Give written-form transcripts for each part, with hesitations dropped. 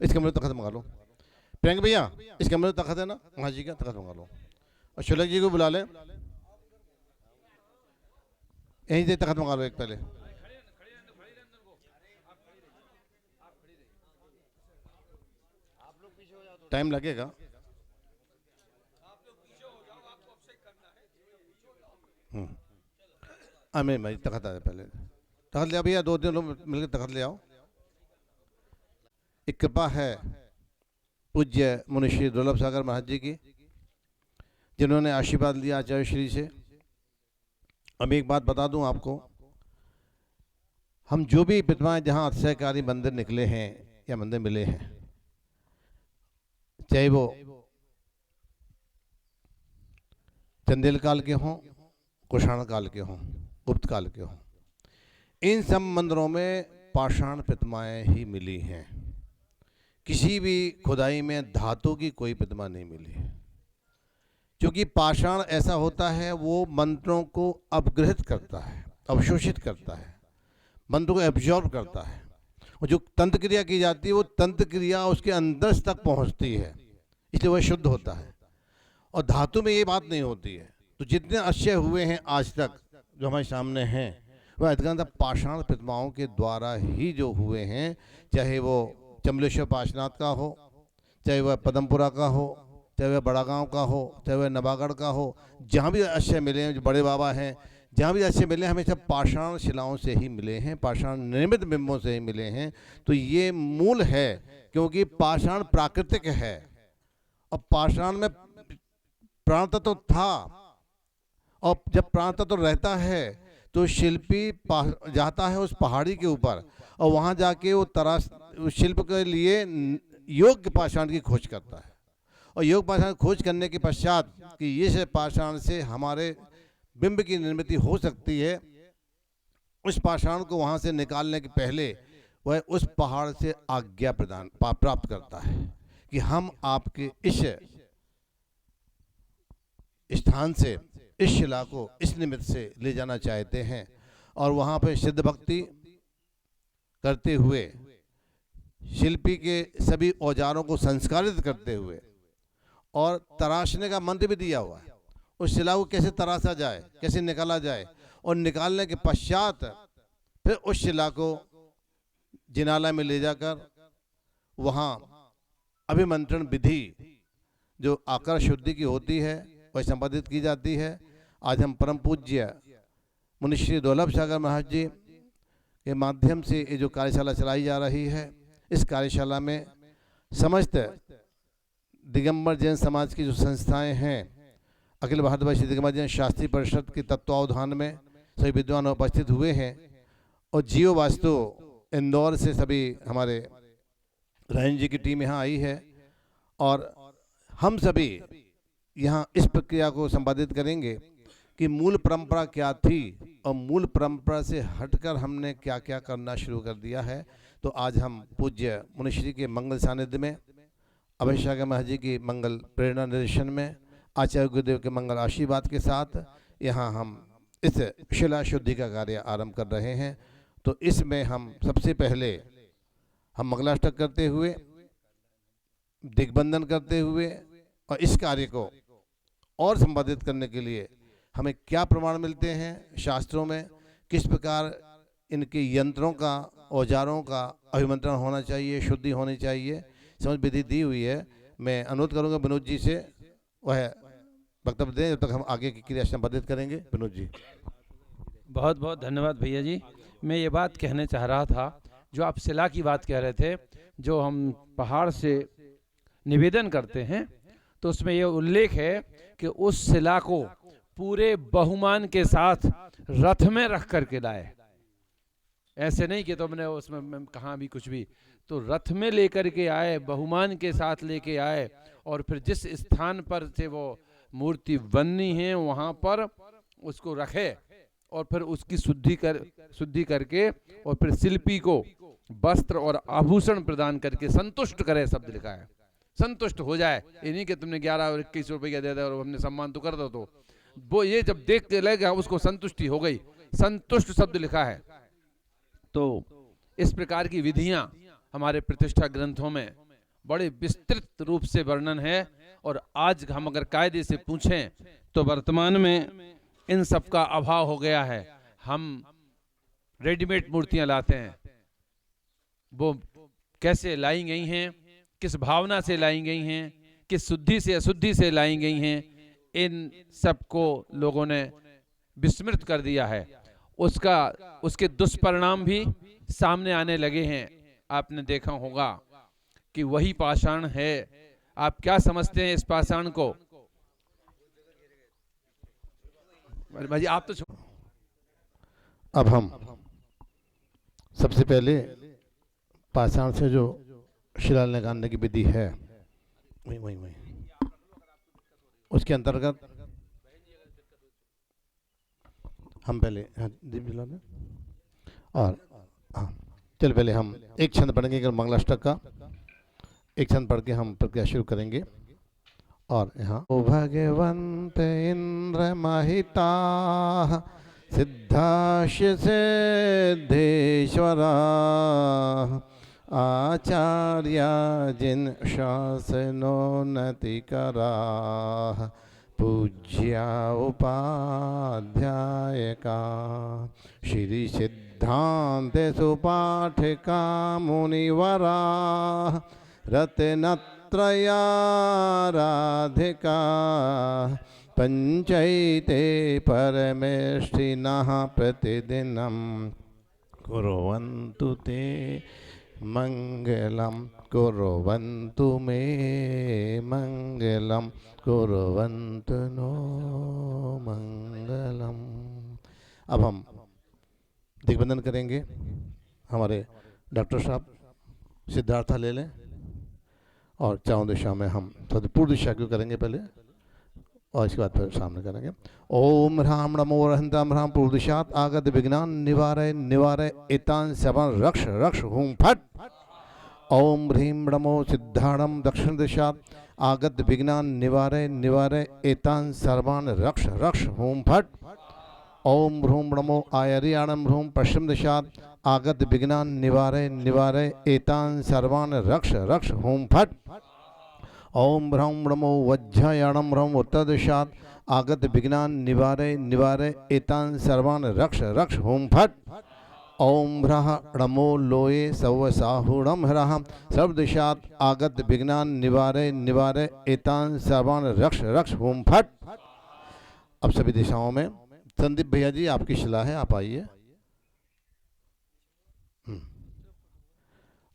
इस कमरे में तखत मंगा लो। प्रियंक भैया इस कमरे में तखत है ना, हाँ जी का तखत मंगा लो। और शुलक जी को बुला लें, यहीं से तखत मंगा लो एक पहले। टाइम लगेगा। अमीर भाई तखत आ जाए पहले, तखत ले आओ भैया, 2 दिन लोग मिलकर तखत ले आओ। एक कृपा है पूज्य मुनिश्री दुर्लभ सागर महाराज जी की, जिन्होंने आशीर्वाद लिया आचार्य श्री से। अब एक बात बता दूं आपको, हम जो भी प्रतिमाएं जहां अतिशयकारी मंदिर निकले हैं या मंदिर मिले हैं, चाहे वो चंदेल काल के हों, कुषाण काल के हों, गुप्त काल के हों, इन सब मंदिरों में पाषाण प्रतिमाएं ही मिली हैं। किसी भी खुदाई में धातु की कोई प्रतिमा नहीं मिली, क्योंकि पाषाण ऐसा होता है वो मंत्रों को अपग्रहित करता है, अवशोषित करता है, मंत्र को एब्जॉर्ब करता है। और जो तंत्र क्रिया की जाती है वो तंत्र क्रिया उसके अंदर तक पहुंचती है, इसलिए वह शुद्ध होता है। और धातु में ये बात नहीं होती है। तो जितने अक्षय हुए हैं आज तक जो हमारे सामने हैं, वह अधिकांशतः पाषाण प्रतिमाओं के द्वारा ही जो हुए हैं, चाहे वो चमलेश्वर पाशनाथ का हो, चाहे वह पदमपुरा का हो, चाहे वह बड़ा गांव का हो, चाहे वह नवागढ़ का हो, जहाँ भी अक्षय मिले हैं, जो बड़े बाबा हैं, जहाँ भी अक्षय मिले हमेशा पाषाण शिलाओं से ही मिले हैं, पाषाण निर्मित बिंबों से ही मिले हैं। तो ये मूल है, क्योंकि पाषाण प्राकृतिक है और पाषाण में प्राण तत्व था, और जब प्राण तत्व रहता है तो शिल्पी जाता है उस पहाड़ी के ऊपर और वहाँ जाके वो तराश शिल्प के लिए योग्य पाषाण की खोज करता है। और योग पाषाण खोज करने के पश्चात कि ये पाषाण से हमारे बिंब की निर्मित हो सकती है, उस पाषाण को वहाँ से निकालने के पहले वह उस पहाड़ से आज्ञा प्राप्त करता है कि हम आपके इस स्थान से इस शिला को इस निमित्त से ले जाना चाहते हैं। और वहाँ पे सिद्ध भक्ति करते हुए शिल्पी के सभी औजारों को संस्कारित करते हुए और तराशने का मंत्र भी दिया हुआ है, उस शिला को कैसे तराशा जाए, कैसे निकाला जाए, और निकालने के पश्चात फिर उस शिला को जिनालय में ले जाकर वहाँ अभिमंत्रण विधि जो आकर शुद्धि की होती है वह संपादित की जाती है। आज हम परम पूज्य मुनिश्री दुर्लभ सागर महाराज जी के माध्यम से ये जो कार्यशाला चलाई जा रही है, इस कार्यशाला में समस्त दिगंबर जैन समाज की जो संस्थाएं हैं, अखिल भारतवर्षीय दिगंबर जैन शास्त्री परिषद के तत्वावधान में सभी विद्वान उपस्थित हुए हैं। और जियो वास्तु इंदौर से सभी हमारे रायन जी की टीम यहाँ आई है, और हम सभी यहाँ इस प्रक्रिया को संपादित करेंगे कि मूल परंपरा क्या थी और मूल परंपरा से हटकर हमने क्या क्या करना शुरू कर दिया है। तो आज हम पूज्य मुनिश्री के मंगल सानिध्य में, अभय सागर महाराज जी की मंगल प्रेरणा निर्देशन में, आचार्य गुरुदेव के मंगल आशीर्वाद के साथ यहाँ हम इस शिला शुद्धि का कार्य आरंभ कर रहे हैं। तो इसमें हम सबसे पहले हम मंगलाष्टक करते हुए, दिग्बंधन करते हुए और इस कार्य को और संपादित करने के लिए हमें क्या प्रमाण मिलते हैं शास्त्रों में, किस प्रकार इनके यंत्रों का, औजारों का अभिमंत्रण होना चाहिए, शुद्धि होनी चाहिए, समझ विधि दी हुई है। मैं अनुरोध करूंगा विनोद जी से वह वक्तव्य दें, जब तक हम आगे की क्रिया संपादित करेंगे। विनोद जी। बहुत बहुत धन्यवाद भैया जी। मैं ये बात कहने चाह रहा था, जो आप शिला की बात कह रहे थे, जो हम पहाड़ से निवेदन करते हैं, तो उसमें ये उल्लेख है कि उस शिला को पूरे बहुमान के साथ रथ में रख करके लाए। ऐसे नहीं कि तुमने उसमें कहाँ भी कुछ भी, तो रथ में लेकर के आए, बहुमान के साथ लेके आए, और फिर जिस स्थान पर से वो मूर्ति बननी है वहाँ पर उसको रखे, और फिर उसकी शुद्धि करके और फिर शिल्पी को वस्त्र और आभूषण प्रदान करके संतुष्ट करे, शब्द लिखा है, संतुष्ट हो जाए। ये नहीं कि तुमने 11 और 21 रुपये दे दे और हमने सम्मान तो कर दो, तो वो ये जब देख के लगेगा उसको संतुष्टि हो गई, संतुष्ट शब्द लिखा है। तो इस प्रकार की विधियां हमारे प्रतिष्ठा ग्रंथों में बड़े विस्तृत रूप से वर्णन है। और आज हम अगर कायदे से पूछें तो वर्तमान में इन सब का अभाव हो गया है। हम रेडीमेड मूर्तियां लाते हैं, वो कैसे लाई गई हैं, किस भावना से लाई गई हैं, किस शुद्धि से अशुद्धि से लाई गई हैं, इन सब को लोगों ने विस्मृत कर दिया है। उसके दुष्परिणाम भी सामने आने लगे हैं। आपने देखा होगा कि वही पाषाण है। आप क्या समझते हैं इस पाषाण को? भाई आप तो अब हम सबसे पहले पाषाण से जो शिला निकालने की विधि है, वही उसके अंतर्गत हम पहले दीप जला दें। और हाँ, चल पहले हम एक छंद पढ़ेंगे मंगलाष्टक का। एक छंद पढ़ के हम प्रक्रिया शुरू करेंगे। और यहाँ ओ भगवंत इंद्र महिता सिद्धाश सिद्धेश्वरा आचार्य जिन शासनोन्नति करा पूज्या उपाध्यायका श्री सिद्धांत सुपाठिका मुनिवरा रत्नत्रया राधिका पंचैते परमेष्ठिनः प्रतिदिनं कुर्वन्तु ते मंगलम कुर्वन्तु मे मंगलम कुर्वन्तु नो मंगलम। अब हम दिग्बंधन करेंगे। हमारे डॉक्टर साहब सिद्धार्था ले लें और चारों दिशा में हम थोड़ी पूर्व दिशा क्यों करेंगे पहले, और इसके बाद फिर सामने करेंगे। ओम ह्राम नमो रहंताम ह्राम पूर्व दिशात आगत विज्ञान निवारय निवारय एतान सबन रक्ष रक्ष हूं फट। ओम ह्रीम नमो सिद्धाणम दक्षिण दिशात आगत विज्ञान निवारय निवारय एतान सर्वान रक्ष रक्ष हूं फट। ओम ह्रूम नमो आयर्याणम ह्रूम पश्चिम दिशात आगत विज्ञान निवारय निवारय एतान सर्वान रक्ष रक्ष हूं फट। ओम ह्रौं नमो वज्रयाणम ह्रौं उत्तर दिशात आगत विज्ञान निवारय निवारय एतान सर्वान रक्ष रक्ष हूं फट। ओम ह्रः नमो लोये सवसाहुणम ह्रः सर्व दिशात आगत विज्ञान निवारय निवारय एतान सर्वान रक्ष रक्ष हूं फट। अब सभी दिशाओं में संदीप भैया जी आपकी शिला है, आप आइए।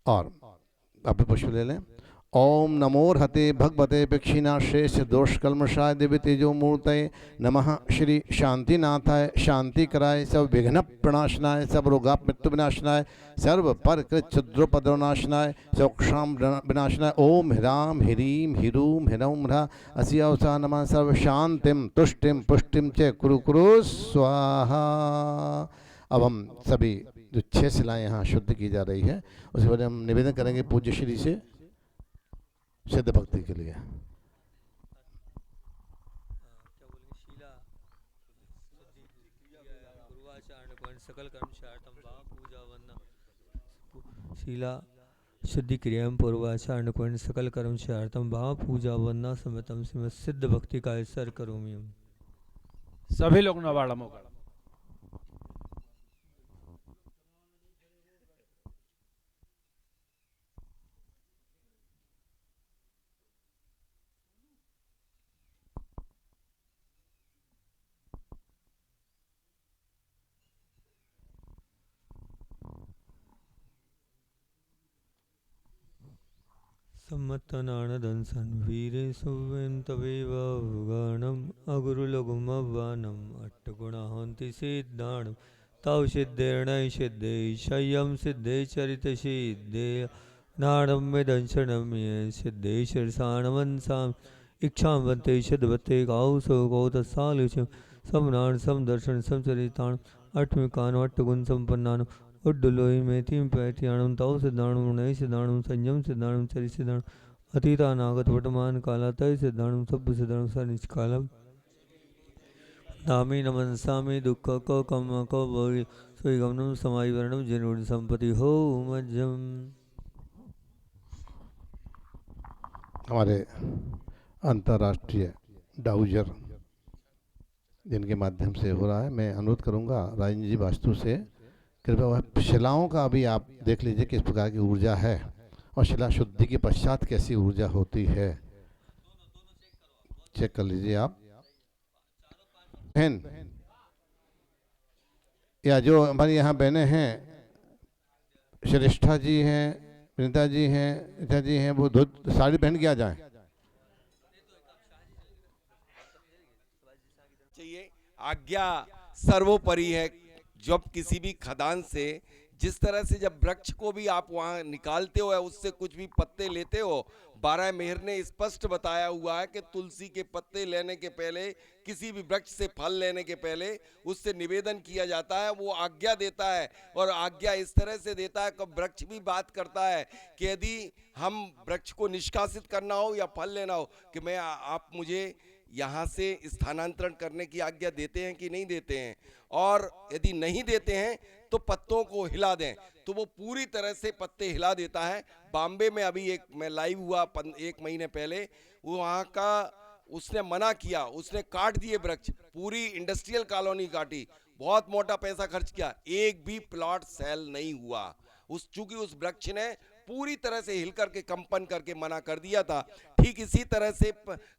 और आप भी पुष्प ले लें। ओम नमोर्हते भगवते पिक्षिणा शेष दोष कल्मषाय दिव्य तेजो मूर्तये नमः श्री शांतिनाथाय शांति कराय सब विघ्न प्रणाशनाय सब रोगा मृत्यु विनाशनाय सर्व पर कृत क्षुद्रोपद्रवनाशनाय सौक्षाम विनाशनाय ओम ह्राम ह्रीम ह्रूम ह्रौम ह्रा अस्यावसा नमः सर्व शांतिम तुष्टिम पुष्टिम च कुरु कुरु स्वाहा। अब हम सभी जो 6 शिलाएं यहाँ शुद्ध की जा रही है उसके बारे में हम निवेदन करेंगे पूज्य श्री से सिद्ध भक्ति के लिए। शीला शुद्धि क्रिया पूर्वाचारण पूर्ण सकल कर्म शार्थम भाव पूजा वंदना समतम सिम सिद्ध भक्ति का सर करोमि। सभी लोग नवाड़म होगा। सम्मतनानदंसन वीरे सुवेन तवेव गणम अगुरुलघुमवानम अट्टगुणाहंति सिद्धाणम तव सिद्धेर्णय सिद्धे शय्यम सिद्धे चरित सिद्धे नाणम वेदंशनम ये सिद्धे शीर्षाणमंसाम इच्छावन्ते सिद्धवते गाउसो गौतसालुचम समनाण समदर्शन समचरिताण अट्टमिकान अट्टगुण संपन्नान उड्डुलोई मेथीम पैठियाणम तव सिद्धाणम नय सिद्धाणम संयम सिद्धाणम चरि सिद्धाणम अतीता नागत वर्तमान काला तय सिद्धाणम सब सिद्धाणम सनिष्कालम नामी नमनसामी दुख को कम को बोली सोई गमनम समाई वर्णम जनुड़ संपत्ति हो मज्जम। हमारे अंतर्राष्ट्रीय डाउजर जिनके माध्यम से हो रहा है, मैं अनुरोध करूंगा राजेंद्र जी वास्तु से कृपया वह शिलाओं का भी आप देख लीजिए किस प्रकार की ऊर्जा है और शिला शुद्धि के पश्चात कैसी ऊर्जा होती है, चेक कर लीजिए आप। बहन या जो हमारी यहाँ बहनें हैं, श्रेष्ठा जी हैं, विनीता जी हैं, रीता जी हैं, वो साड़ी पहन के आ जाएं। चाहिए आज्ञा सर्वोपरि है। जब किसी भी खदान से जिस तरह से जब वृक्ष को भी आप वहां निकालते हो या उससे कुछ भी पत्ते लेते हो, 12 मेहर ने स्पष्ट बताया हुआ है कि तुलसी के पत्ते लेने के पहले, किसी भी वृक्ष से फल लेने के पहले उससे निवेदन किया जाता है, वो आज्ञा देता है। और आज्ञा इस तरह से देता है कि वृक्ष भी बात करता है कि यदि हम वृक्ष को निष्कासित करना हो या फल लेना हो कि मैं आप मुझे यहाँ से स्थानांतरण करने की आज्ञा देते हैं कि नहीं देते हैं, और यदि नहीं देते हैं तो पत्तों को हिला दें। तो वो पूरी तरह से पत्ते हिला देता है। बॉम्बे में अभी मैं लाइव हुआ 1 महीने पहले, वहाँ का उसने मना किया, उसने काट दिए वृक्ष, पूरी इंडस्ट्रियल कॉलोनी काटी, बहुत मोटा पैसा खर्च किया, एक भी प्लॉट सेल नहीं हुआ। चूंकि उस वृक्ष ने पूरी तरह से हिल करके कंपन करके मना कर दिया था। ठीक इसी तरह से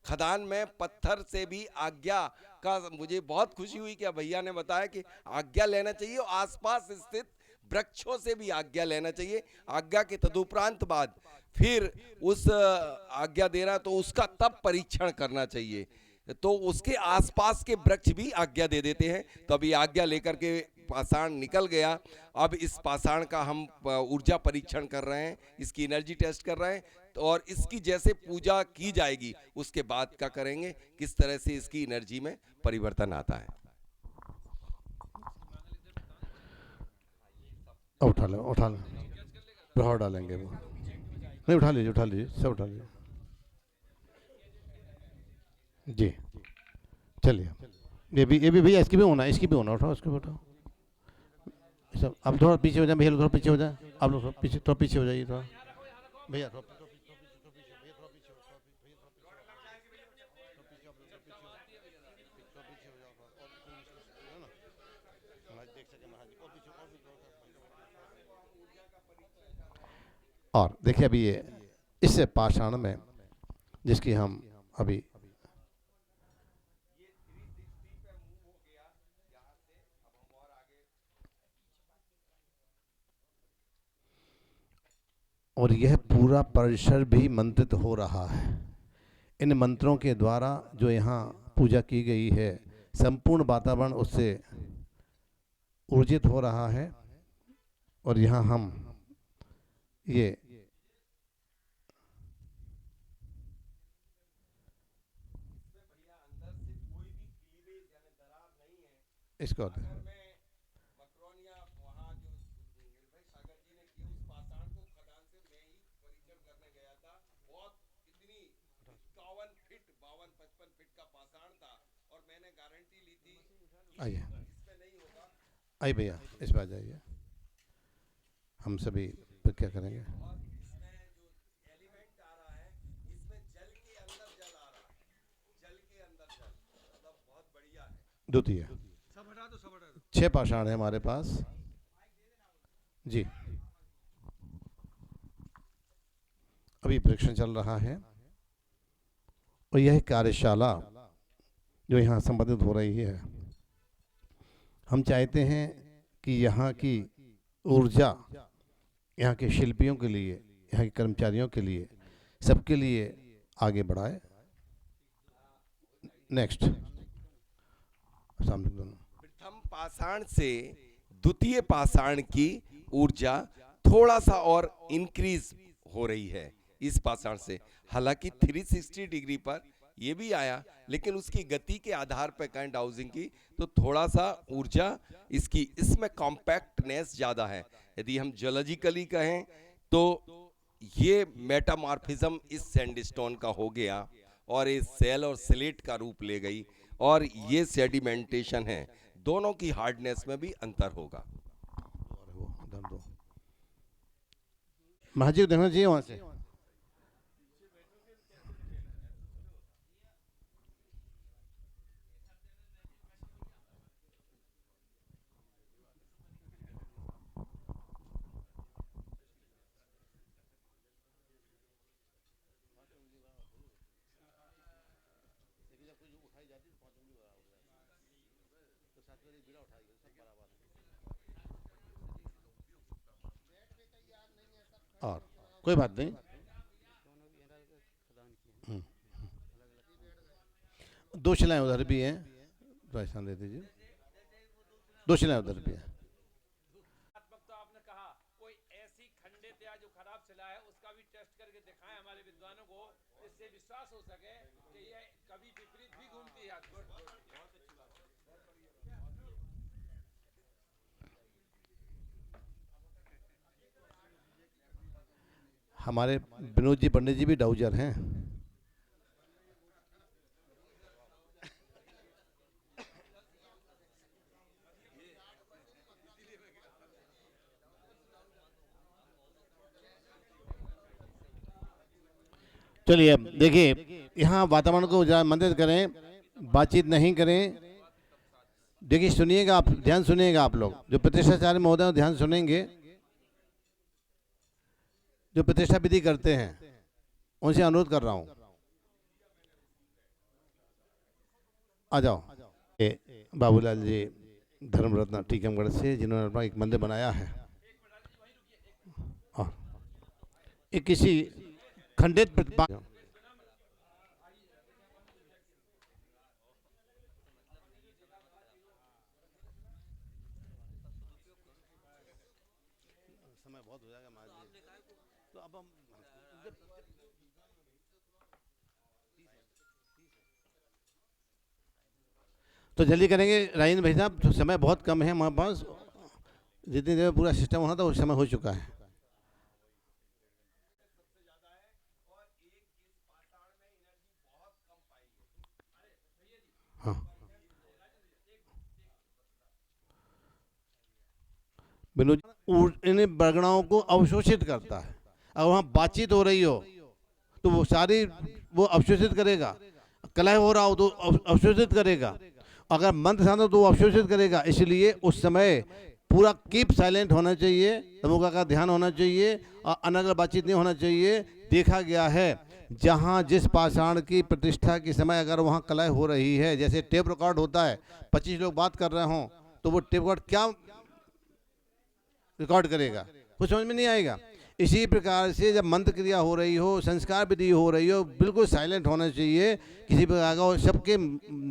खदान में पत्थर से भी आज्ञा का मुझे बहुत खुशी हुई कि भैया ने बताया कि आज्ञा लेना चाहिए और आसपास स्थित वृक्षों से भी आज्ञा लेना चाहिए। आज्ञा के तदुपरांत बाद फिर उस आज्ञा दे रहा तो उसका तब परीक्षण करना चाहिए, तो उसके आसपास के वृक्ष भी आज्ञा दे देते हैं। तो अभी आज्ञा लेकर के पाषाण निकल गया। अब इस पाषाण का हम ऊर्जा परीक्षण कर रहे हैं, इसकी एनर्जी टेस्ट कर रहे हैं, तो और इसकी जैसे पूजा की जाएगी उसके बाद क्या करेंगे, किस तरह से इसकी एनर्जी में परिवर्तन आता है। उठा लो प्रभाव डालेंगे वो, नहीं उठा लीजिए सब उठा लीजिए जी। चलिए ये भी भैया इसकी भी होना, उठाओ इसकी भी उठाओ सब। अब थोड़ा पीछे हो जाए भैया, थोड़ा पीछे हो जाए आप लोग, थोड़ा पीछे हो जाइए थोड़ा भैया, और देखिए अभी ये इससे पाषाण में जिसकी हम अभी और यह पूरा परिसर भी मंत्रित हो रहा है। इन मंत्रों के द्वारा जो यहाँ पूजा की गई है, संपूर्ण वातावरण उससे ऊर्जित हो रहा है। और यहाँ हम ये इसको आइए भैया, इस पर आ जाइए, हम सभी फिर क्या करेंगे। द्वितीय 6 पाषाण है हमारे पास जी। अभी परीक्षण चल रहा है और यह कार्यशाला जो यहाँ संबंधित हो रही है, हम चाहते हैं कि यहाँ की ऊर्जा यहाँ के शिल्पियों के लिए, यहाँ के कर्मचारियों के लिए, सबके लिए आगे बढ़ाए। नेक्स्ट प्रथम पाषाण से द्वितीय पाषाण की ऊर्जा थोड़ा सा और इंक्रीज हो रही है इस पाषाण से। हालांकि 360 डिग्री पर ये भी आया, लेकिन उसकी गति के आधार पर करंट हाउसिंग की तो थोड़ा सा ऊर्जा इसकी, इसमें कॉम्पैक्टनेस ज्यादा है। यदि हम जियोलॉजिकली कहें तो ये मेटामॉर्फिज्म इस सैंडस्टोन का हो गया और इस सेल और स्लेट का रूप ले गई, और ये सेडिमेंटेशन है, दोनों की हार्डनेस में भी अंतर होगा। महाजी देखना चाहिए वहां से, और कोई बात नहीं, दो शिलाएं उधर भी हैं, तो ऐसा दे दीजिए, दो शिलाएं उधर भी हैं। तो आपने कहा कोई ऐसी खंडित या जो खराब शिला है उसका भी टेस्ट करके दिखाएं हमारे विद्वानों को, इससे विश्वास हो सके कि ये कभी विपरीत भी घूमती है। हमारे विनोद जी पंडित जी भी डाउजर हैं। चलिए अब देखिए, यहाँ वातावरण को जरा मंदित करें, बातचीत नहीं करें। देखिए सुनिएगा, आप ध्यान सुनिएगा, आप लोग जो प्रतिष्ठाचार्य महोदय ध्यान सुनेंगे, जो प्रतिष्ठा विधि करते हैं उनसे अनुरोध कर रहा हूं, आ जाओ। बाबूलाल जी धर्मरत्न टीकमगढ़ से, जिन्होंने अपना एक मंदिर बनाया है, और एक किसी खंडित समय बहुत हो जाएगा महाराज जी, तो अब हम तो जल्दी करेंगे राजेंद्र भाई साहब, तो समय बहुत कम है हमारे पास, जितनी देर में पूरा सिस्टम होना था उस समय हो चुका है। हाँ, विनोद इन बरगणाओं को अवशोषित करता है। अगर वहाँ बातचीत हो रही हो तो वो सारी वो अवशोषित करेगा, कलह हो रहा हो तो अवशोषित करेगा, अगर मंत्र साधना तो वो अवशोषित करेगा। इसलिए उस समय पूरा कीप साइलेंट होना चाहिए, तमुका का ध्यान होना चाहिए, और अनर्गल बातचीत नहीं होना चाहिए। देखा गया है जहाँ जिस पाषाण की प्रतिष्ठा के समय अगर वहाँ कलह हो रही है, जैसे टेप रिकॉर्ड होता है, 25 लोग बात कर रहे हों तो वो टेप रिकॉर्ड क्या रिकॉर्ड करेगा, कुछ समझ में नहीं आएगा। इसी प्रकार से जब मंत्र क्रिया हो रही हो, संस्कार विधि हो रही हो, बिल्कुल साइलेंट होना चाहिए, किसी प्रकार का। सबके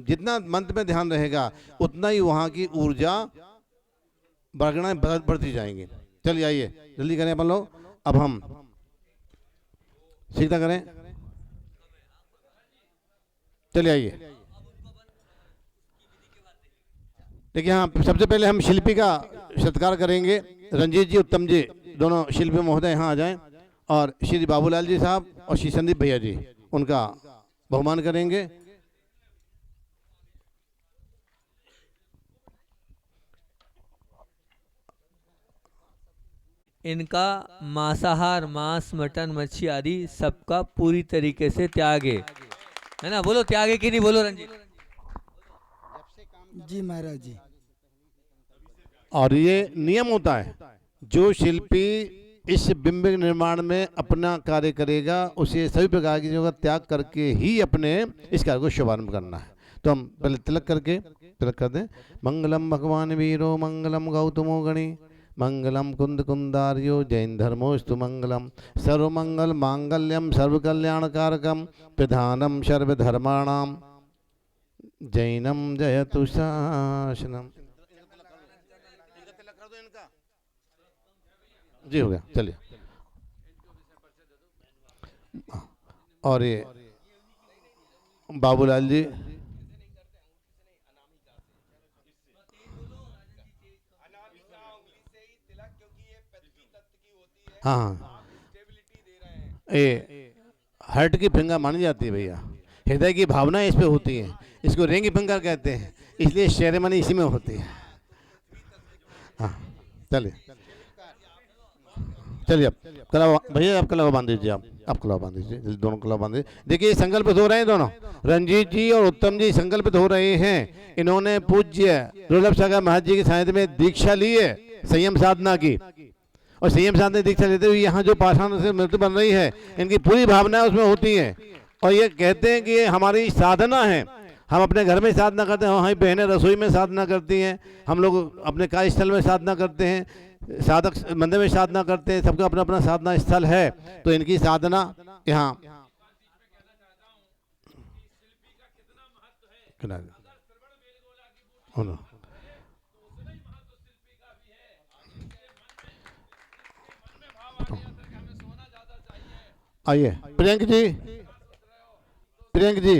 जितना मंत्र में ध्यान रहेगा उतना ही वहाँ की ऊर्जा बरगणाएं बढ़ती जाएंगी। चलिए आइए जल्दी करें अपन लोग, अब हम सीधा करें। चलिए आइए, देखिए हाँ, सबसे पहले हम शिल्पी का सत्कार करेंगे। रंजीत जी, उत्तम जी, दोनों शिल्पी महोदय यहाँ आ जाएं, और श्री बाबूलाल जी साहब और श्री संदीप भैया जी उनका बहुमान करेंगे। इनका मांसाहार, मांस, मटन, मच्छी आदि सबका पूरी तरीके से त्याग है ना? बोलो त्याग है कि नहीं, बोलो रंजीत जी महाराज जी। और ये नियम होता है, जो शिल्पी इस बिंब निर्माण में अपना कार्य करेगा उसे सभी प्रकार की चीजों का त्याग करके ही अपने इस कार्य को शुभारंभ करना है। तो हम पहले तिलक कर दें। मंगलम भगवान वीरो, मंगलम गौतमो गणी, मंगलम कुंद कुंदार्यो, जैन धर्मोस्तु मंगलम, सर्वमंगल मांगल्यम सर्वकल्याणकारकम, प्रधानम सर्वधर्माणाम, जैनम जयतु शासनम। जी हो गया, चलिए। और ये बाबूलाल जी, हाँ हाँ, ये हार्ट की फिंगर मानी जाती है भैया, हृदय की भावना इस पे होती है, इसको रिंग फिंगर कहते हैं, इसलिए सेरेमनी इसी में होती है। हाँ चलिए चलिए, अब कलावा भैया, आप कलावा बांध दीजिए, आप कलावा बांध दीजिए, दोनों कलावा बांध दीजिए। देखिए संकल्पित हो रहे हैं दोनों, रंजीत जी और उत्तम जी संकल्पित हो रहे हैं। इन्होंने पूज्य दुर्लभ सागर महाराज जी के सानिध्य में दीक्षा ली है संयम साधना की, और संयम साधना दीक्षा लेते हुए यहाँ जो पाषाण से मूर्ति बन रही है, इनकी पूरी भावनाएं उसमें होती हैं, और ये कहते हैं कि ये हमारी साधना है, हम अपने घर में साधना करते हैं, हमारी बहनें रसोई में साधना करती हैं, हम लोग अपने कार्यस्थल में साधना करते हैं, साधक मंदिर में साधना करते हैं, सबका अपना अपना साधना स्थल है। तो इनकी साधना यहाँ आइए प्रियंक जी, प्रियंक जी,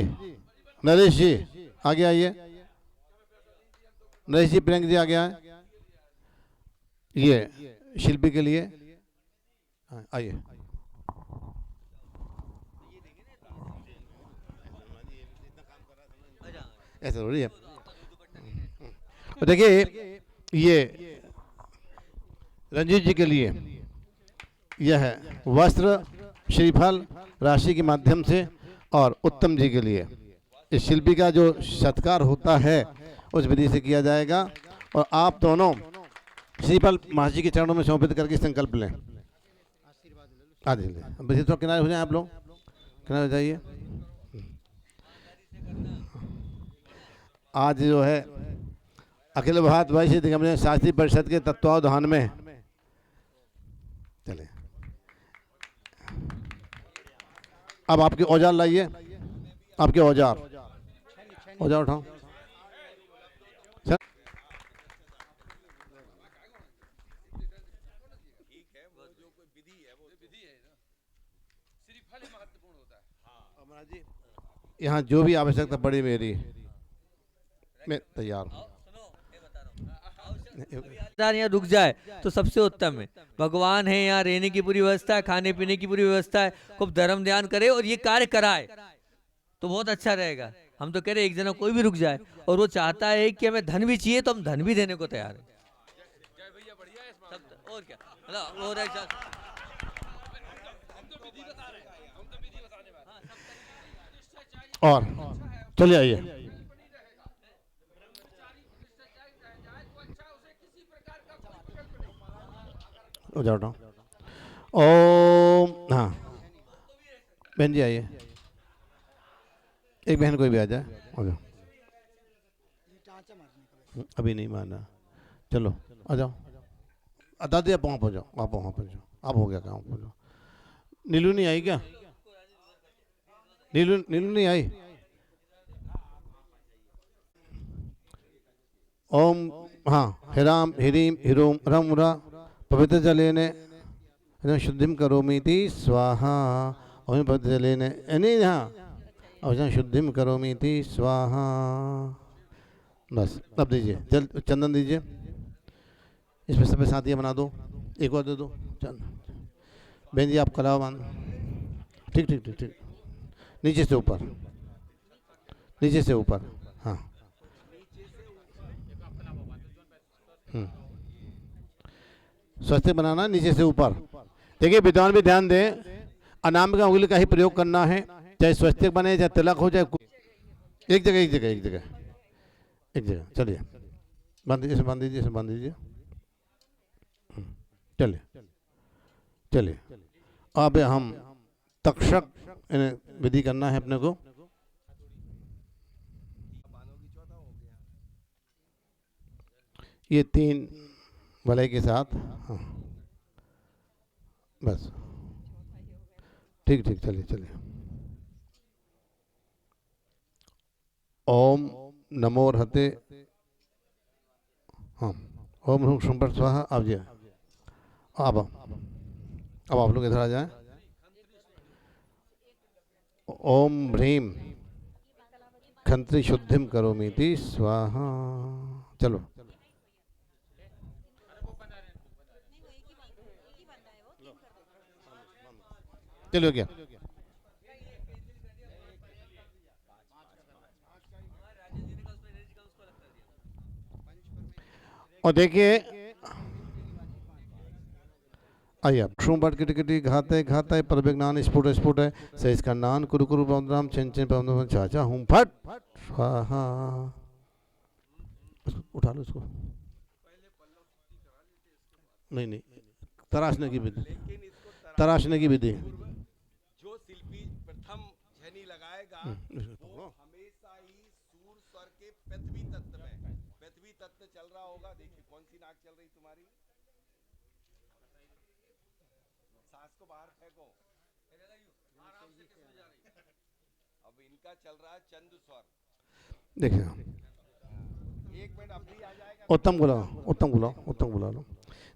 नरेश जी आगे आइए, नरेश जी प्रियंक जी आगे आए, ये शिल्पी के लिए आइए। ऐसा हो रही है। देखिए ये रंजीत जी के लिए यह है वस्त्र श्रीफल राशि के माध्यम से, और उत्तम जी के लिए इस शिल्पी का जो सत्कार होता है उस विधि से किया जाएगा। और आप दोनों श्रीफल महाराज जी के चरणों में समर्पित करके संकल्प लें। आदि तो किनारे हो जाए, आप लोग किनारे हो जाइए। आज जो है अखिल भारत वैश्य दिगंबरा शास्त्री परिषद के तत्वावधान में चले। अब आपके औजार लाइए, आपके औजार उठाओ। यहाँ जो भी आवश्यकता पड़ी मेरी, मैं तैयार हूँ। यहाँ रुक जाए तो सबसे उत्तम है। भगवान है, यहाँ रहने की पूरी व्यवस्था है, खाने पीने की पूरी व्यवस्था है, खूब धर्म ध्यान करे और ये कार्य कराए तो बहुत अच्छा रहेगा। हम तो कह रहे एक जना कोई भी रुक जाए, और वो चाहता है कि हमें धन भी चाहिए तो हम धन भी देने को तैयार है। और क्या और चलिए आइए। जाओ ओम। हाँ बहन जी आइए, एक बहन कोई भी आ जाए। अभी नहीं माना, चलो आ जाओ। दादी आप वहाँ पहुँच जाओ, आप वहाँ पहुँच जाओ। आप हो गया काम, पहुँच जाओ। नीलू नहीं आई क्या? नीलू नहीं आई। ओम हाँ हिराम हिरीम हिरोम रम रा पवित्र जलेने शुद्धिम करोमीति स्वाहा। ओम पवित्र जलेने नहीं, हाँ और शुद्धिम करोमीति स्वाहा। बस अब दीजिए जल चंदन दीजिए, इसमें सब साथियाँ बना दो, एक और दे दो। बहन जी आप कलाओ बांध। ठीक ठीक ठीक ठीक, नीचे से ऊपर, नीचे से ऊपर। हाँ स्वस्तिक बनाना नीचे से ऊपर। देखिए विद्वान भी ध्यान दें, अनाम का उंगली का ही प्रयोग करना है, चाहे स्वस्तिक बने चाहे तिलक हो जाए, एक जगह एक जगह एक जगह एक जगह। चलिए बांध दीजिए, बांध दीजिए, बांध दीजिए। चलिए चलिए अब हम तक्षक विधि करना है अपने को। ये 3 भले के साथ। हाँ बस ठीक ठीक, चलिए चलिए। ओम नमो रहते। हाँ ओम ह्रूम शुंभर स्वाहा। आप जी अब आप लोग इधर आ जाएं। ओम ह्रीम खंत्री शुद्धिम करोमीति स्वाहा। चलो चलो क्या। और देखिए आइए आप शुंभट किटकिटी घाते घाते पर विज्ञान स्फुट स्फुट है से इसका नान कुरु कुरु पवनराम चिन चिन पवन चाचा हूँ फट स्वाहा। उठा लो इसको। नहीं नहीं, तराशने की विधि, तराशने की विधि। जो शिल्पी प्रथम झनी लगाएगा वो हमेशा ही स्वर के पृथ्वी तत्व में, पृथ्वी तत्व चल रहा होगा। देखिए कौन सी नाक चल रही तुम्हारी, सांस को बाहर फेंको। अब इनका चल रहा है चंद स्वर। देखिए एक मिनट अभी आ जाएगा। उत्तम बुला लो।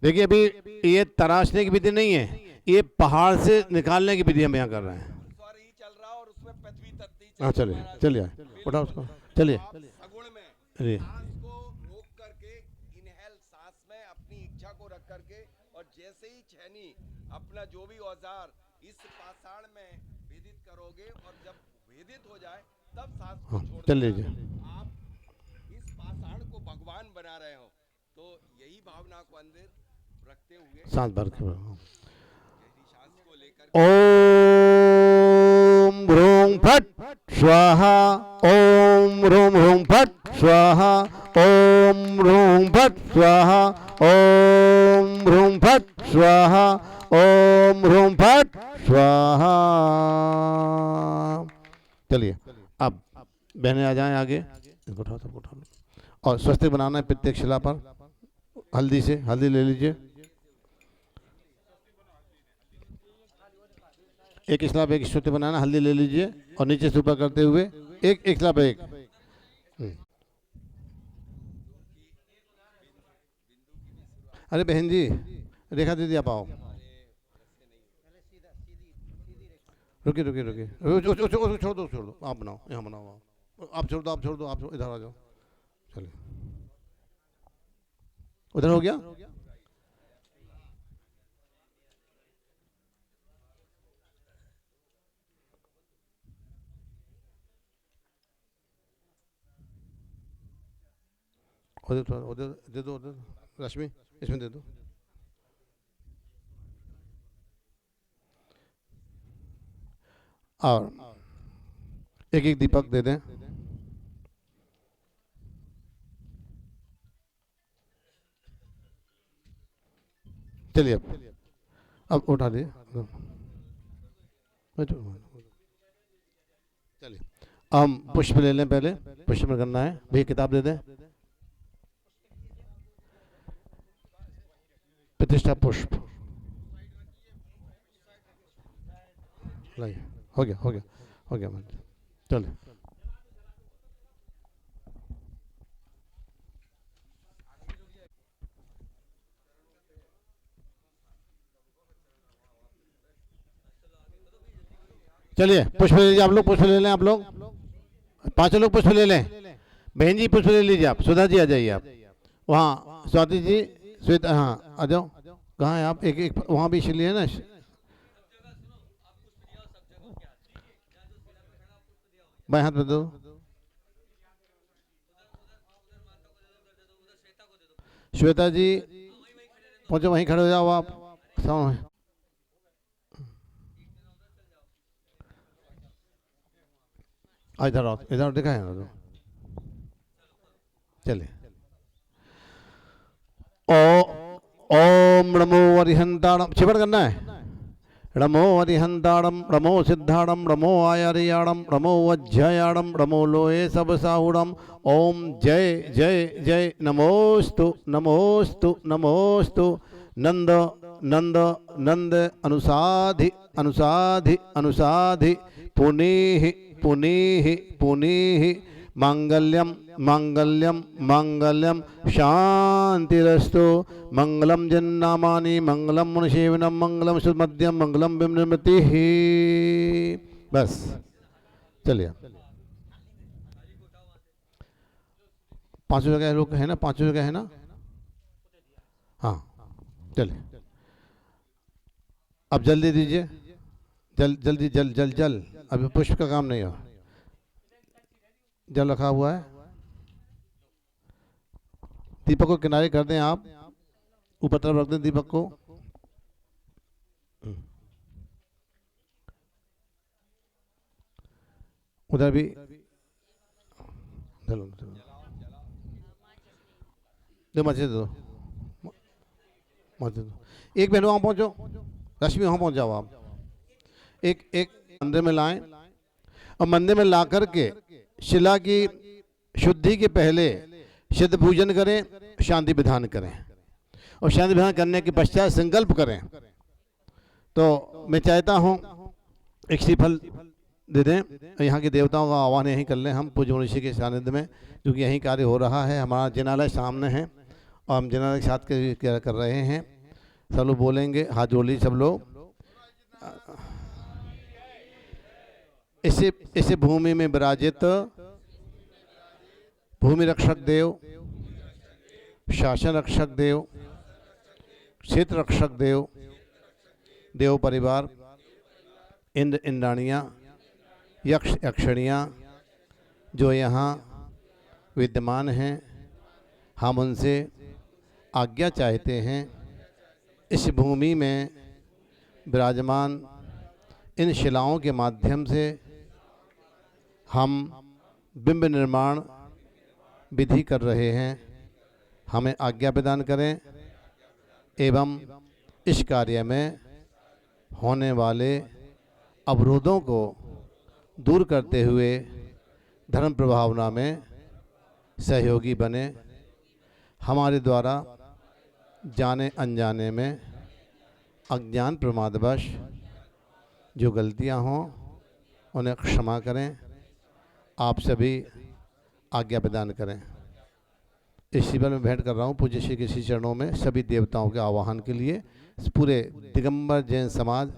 देखिए अभी ये तराशने की विधि नहीं है, ये पहाड़ से निकालने की विधि हम यहाँ कर रहे हैं। स्वर ही चल रहा और उसमें पृथ्वी तत्व ही हाँ चलिए चलिए उठाओ उसको, चलिए सगुण में चलिए। सांस को रोक करके, इनहेल सांस में अपनी इच्छा को रख करके, और जैसे ही छेनी अपना जो भी औजार इस पाषाण में भेदित करोगे, और जब भेदित हो जाए तब सांस को हाँ छोड़ चल देना। लीजिए। आप इस पाषाण को भगवान बना रहे हो, तो यही भावना को अंदर रखते हुए सांस भर के गहरी सांस को लेकर ओम ह्रूम फट स्वाहा, ओम ह्रूम फट स्वाहा, ओम ह्रूम फट स्वाहा, ओम ह्रूम फट स्वाहा, ओम ह्रूम फट स्वाहा। चलिए अब बहनें आ जाएं आगे, इसको उठाओ, सबको उठा लो। और स्वस्तिक बनाना है प्रत्येक शिला पर हल्दी से, हल्दी ले लीजिए। एक शिला पे एक स्वस्तिक बनाना, हल्दी ले लीजिए और नीचे से ऊपर करते हुए एक शिला पे एक। अरे बहन जी, रेखा दीदी आप आओ। रुकिए रुकिए रुकिए, छोड़ दो, आप बनाओ, यहाँ बनाओ, आप छोड़ दो, इधर आ जाओ। चलिए उधर हो गया। उधर दे दो, उधर रश्मि इसमें दे दो। और एक एक दीपक दे दें। चलिए अब उठा दिए। चलिए हम पुष्प ले लें, पहले पुष्प में करना है। भैया किताब दे दें, प्रतिष्ठा पुष्प लाइए। हो गया चलिए। चलिए पुष्प ले लीजिए, आप लोग पुष्प ले लें, आप लोग 5 लोग पुष्प ले लें। बहन जी पुष्प ले लीजिए, आप सुधा जी आ जाइए, आप वहाँ स्वाति जी, श्वेता, हाँ आ जाओ। कहाँ है आप? एक वहाँ भी इसलिए है ना। बाएं हाथ में दो। श्वेता जी पहुंचो, वहीं खड़े हो जाओ आप। इधर देखा है ना। चलिए ओम नमो अरिहंताणम, छिपड़ करना है। नमो अरिहंताणम, नमो सिद्धाणम, नमो आयरियाणम, नमो वज्रयाणम, नमो लोहे सब साहुणम। ओम जय जय जय नमोस्तु नमोस्तु नमोस्तु। नंद नंद नंद अनुसाधि अनुसाधि अनुसाधि। पुनीः पुनीः पुनीः। मांगल्यम मांगल्यम मांगल्यम शांतिरस्तु। मंगलम जन्नामानि मंगलम मुनिसेवनम मंगलम सुमध्यम मंगलम विमृतिः। बस चलिए। 5 जगह लोग है ना, 5 जगह है ना। हाँ चलिए अब जल्दी दीजिए, जल्दी जल। अभी पुष्प का काम नहीं हो, जल रखा हुआ है। दीपक को किनारे कर दें, आप ऊपर तरफ रख दें दीपक को। उधर भी चलो दो, मचे दो। एक बहन वहाँ पहुँचो, रश्मि वहाँ पहुँच जाओ आप। एक मंदिर में लाएं और मंदिर में ला करके शिला की शुद्धि के पहले सिद्ध पूजन करें, शांति विधान करें और शांति विधान करने के पश्चात संकल्प करें। तो मैं चाहता हूँ एक श्रीफल दे दें। यहाँ के देवताओं का आह्वान यहीं कर लें हम पूज्य मनुष्य के सानिध्य में, क्योंकि यहीं कार्य हो रहा है। हमारा जिनालय सामने है और हम जिनालय के साथ क्या कर रहे हैं। सब लोग बोलेंगे, हाथ जोड़ लीजिए सब लोग। इसे भूमि में विराजित भूमि रक्षक देव, शासन रक्षक देव, क्षेत्र रक्षक देव, देव परिवार, इंद्र इंद्राणियाँ, यक्ष यक्षणियाँ जो यहाँ विद्यमान हैं, हम उनसे आज्ञा चाहते हैं इस भूमि में विराजमान इन शिलाओं के माध्यम से हम बिंब निर्माण विधि कर रहे हैं। हमें आज्ञा प्रदान करें एवं इस कार्य में होने वाले अवरोधों को दूर करते हुए धर्म प्रभावना में सहयोगी बने। हमारे द्वारा जाने अनजाने में अज्ञान प्रमादवश जो गलतियां हों उन्हें क्षमा करें। आप सभी आज्ञा प्रदान करें। इस शिविर में भेंट कर रहा हूँ पूज्य श्री के श्री चरणों में सभी देवताओं के आवाहन के लिए पूरे दिगंबर जैन समाज,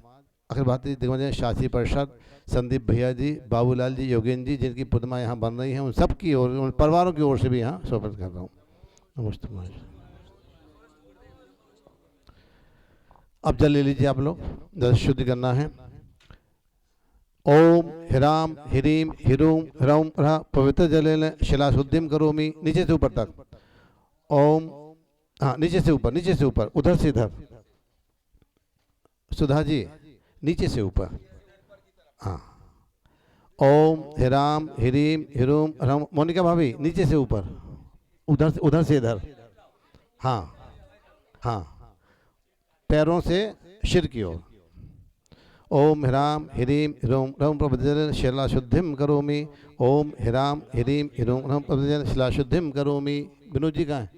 अखिल भारतीय दिगंबर जैन शास्त्री परिषद, संदीप भैया जी, बाबूलाल जी, योगेंद्र जी, जिनकी प्रतिमा यहाँ बन रही हैं, उन सब की ओर, उन परिवारों की ओर से भी यहाँ समर्पित कर रहा हूँ। नमस्ते। अब जल ले लीजिए आप लोग, जल शुद्ध करना है। ओम ह्राम ह्रीम ह्रूम ह्रौम ह्रा पवित्र जलेन शिला शुद्धिम करोमि। नीचे से ऊपर तक। ओम, हाँ नीचे से ऊपर, नीचे से ऊपर, उधर से इधर। सुधा जी नीचे से ऊपर, हाँ। ओम ह्राम ह्रीम ह्रूम ह्रौम। मोनिका भाभी नीचे से ऊपर, उधर से इधर, हाँ हाँ, पैरों से सिर की ओर। ओम ह्राम ह्रीम ह्रूम ह्रौम प्रभुजन शिला शुद्धिम करोमि। ओम ह्राम ह्रीम ह्रूम ह्रौम प्रभुजन शिला शुद्धिम करोमि। विनोद जी कहाँ हैं?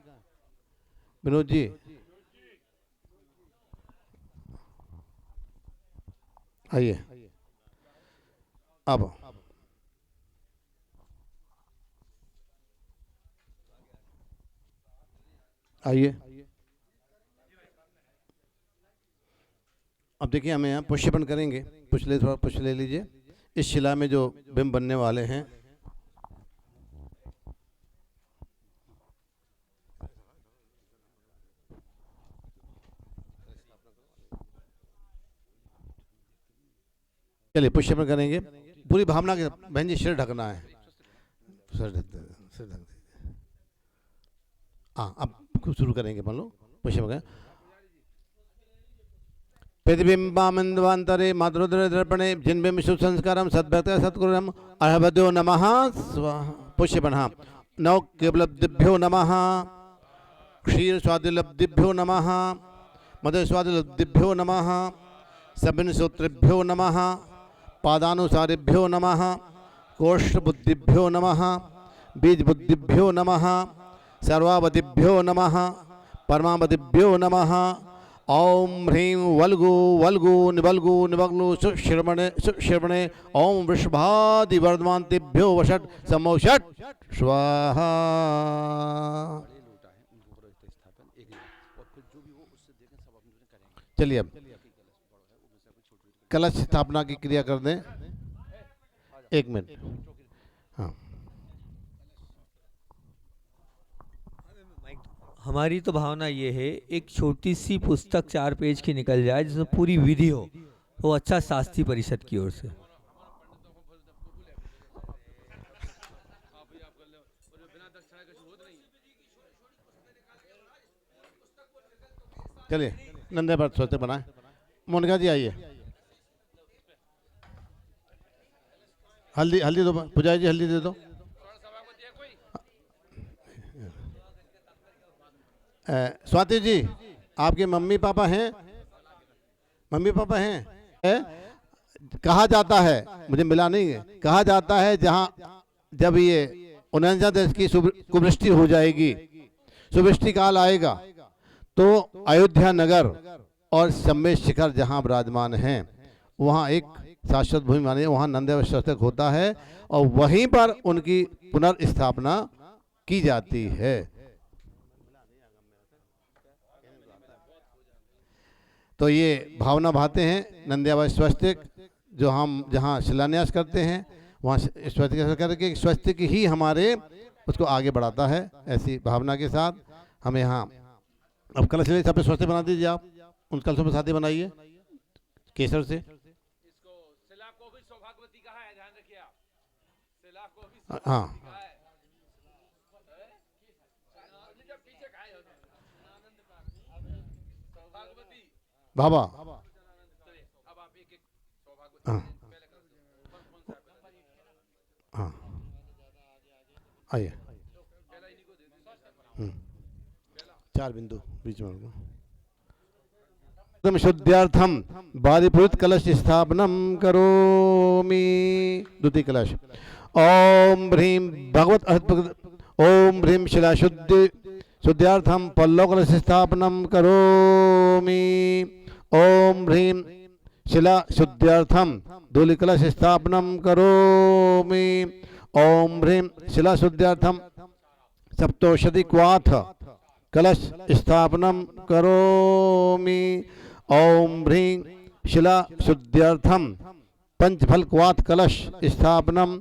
विनोद जी, आइए। अब आइए। अब देखिए हमें यहाँ पुष्पन करेंगे। थोड़ा पुष्प ले लीजिए। इस शिला में जो बिंब बनने वाले हैं, चलिए पुष्पन करेंगे। पूरी भावना के बहन जी सिर ढकना है, सिर ढक दीजिए। हाँ अब शुरू करेंगे। मान लो पुष्पन प्रतिबिंबामंदवांतरे मातृद्र दर्पणे जिनबिंब सुसंस्कारम सद्भक्त सत्कुरम अहबद्यो नमः स्वाहा। पुष्पन। हाँ। नौ केवलब्धिभ्यो नमः, क्षीर स्वादिलब्धिभ्यो नमः, मधुर स्वादिलब्धिभ्यो नमः, सबिन सूत्रेभ्यो नमः, पादानुसारेभ्यो नमः, कोष्ठ बुद्धिभ्यो नमः, बीज बुद्धिभ्यो नमः, सर्वावधिभ्यो नमः, परमावधिभ्यो नमः। ओम ह्रीं वल्गु वल्गु निवल्गु निवग्नु सुश्रवणे सुश्रवणे ओम वृषभादि वर्धमान्तेभ्यो वषट् समोषट् स्वाहा। चलिए अब कलश स्थापना की क्रिया कर दें। 1 मिनट। हाँ, हमारी तो भावना ये है एक छोटी सी पुस्तक 4 पेज की निकल जाए जिसमें पूरी विधि हो, तो अच्छा शास्त्री परिषद की ओर से। चलिए नंदे पर सोचते बनाए। मोनिका जी आइए। हल्दी दो पुजारी जी, हल्दी दे दो। स्वाति जी आपके मम्मी पापा हैं? मम्मी पापा हैं? कहा जाता है, मुझे मिला नहीं है, कहा जाता है जहाँ जब ये 49 देश की कुवृष्टि हो जाएगी, सुवृष्टि काल आएगा। तो अयोध्या नगर और सम्मेद शिखर जहाँ विराजमान हैं वहाँ एक शाश्वत भूमि मानी, वहाँ नंद्यावशस्तक होता है और वहीं पर उनकी पुनर्स्थापना की जाती है। तो ये भावना भाते हैं नंद्यावशस्तक जो हम जहाँ शिलान्यास करते हैं वहाँ स्वस्तिक करके स्वस्तिक ही हमारे उसको आगे बढ़ाता है। ऐसी भावना के साथ हमें यहाँ अब कलश ले सब पे स्वस्तिक बना दीजिए आप, उन कलशों पे साथी बनाइए केसर से। इसको शिला को भी सौभाग्यवती कहा है, ध्यान रखिए आप, शिला को भी हाँ बाबा अब आप एक एक सौभाग्यवती हाँ हाँ आइए। 4 बिंदु बीच में एकदम शुद्धार्थम बाधिपुरुत कलश स्थापनम करोमि। द्वितीय कलश ओम ह्रीं भगवत ओम ह्रीं शिला शुद्धार्थम पल्लव कलश स्थापनम करोमि। ओम ह्रीं शिला शुद्धार्थम धूलि कलश स्थापनम करोमि। ओम ह्रीं शिला शुद्धार्थम सप्तौषधि क्वाथ कलश स्थापनम करोमि। ओम ह्रीं शिला शुद्ध्यर्थम पंचफल क्वाथ कलश स्थापनम